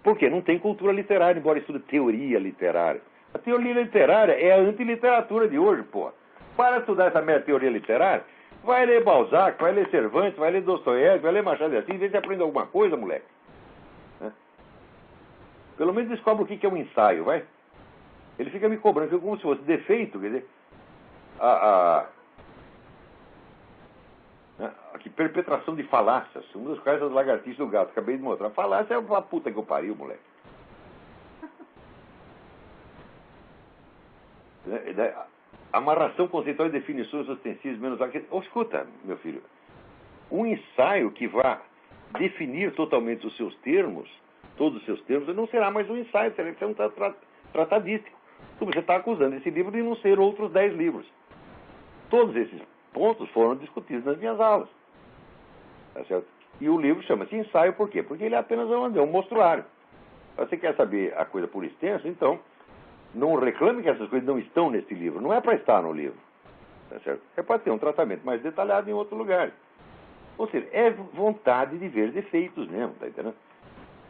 Por quê? Não tem cultura literária, embora estude teoria literária. A teoria literária é a antiliteratura de hoje, pô. Para estudar essa minha teoria literária, vai ler Balzac, vai ler Cervantes, vai ler Dostoiévski, vai ler Machado de Assis, vê se aprende alguma coisa, moleque. Pelo menos descobre o que é um ensaio, vai. Ele fica me cobrando, como se fosse defeito, quer dizer, que perpetração de falácias. Uma das coisas das lagartixas do gato, acabei de mostrar. Falácia é uma puta que eu pariu, moleque. Amarração conceitual e definições ostensivas menos... escuta, meu filho. Um ensaio que vá definir totalmente os seus termos, todos os seus termos, não será mais um ensaio, será que ser um tratadístico. Você está acusando esse livro de não ser outros 10 livros. Todos esses pontos foram discutidos nas minhas aulas. Tá certo? E o livro chama-se ensaio por quê? Porque ele é apenas um mostruário. Você quer saber a coisa por extenso? Então, não reclame que essas coisas não estão nesse livro. Não é para estar no livro. Tá certo? É para ter um tratamento mais detalhado em outro lugar. Ou seja, é vontade de ver defeitos mesmo, tá entendendo?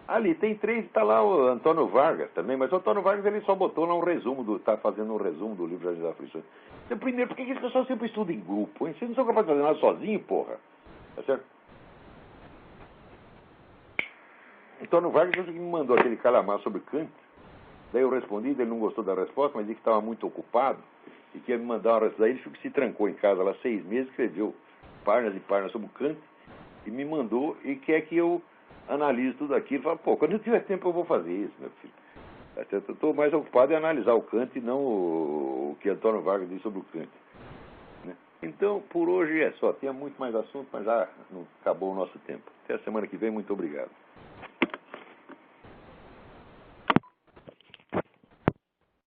Ali tem 3, está lá o Antônio Vargas também, mas o Antônio Vargas ele só botou lá um resumo, está fazendo um resumo do livro Jardim das Aflições. Então, primeiro, por que as pessoas sempre estudam em grupo, hein? Vocês não são capazes de fazer nada sozinho, porra. Tá certo? Antônio Vargas me mandou aquele calhamar sobre Kant. Daí eu respondi, ele não gostou da resposta, mas disse que estava muito ocupado e que ia me mandar uma resposta. Daí ele se trancou em casa lá 6 meses, escreveu páginas e páginas sobre Kant e me mandou e quer que eu analise tudo aquilo. Fala, pô, quando eu tiver tempo eu vou fazer isso, meu filho. Eu estou mais ocupado em analisar o Kant e não o que Antônio Vargas disse sobre o Kant. Né? Então, por hoje é só. Tinha muito mais assunto, mas já acabou o nosso tempo. Até a semana que vem. Muito obrigado.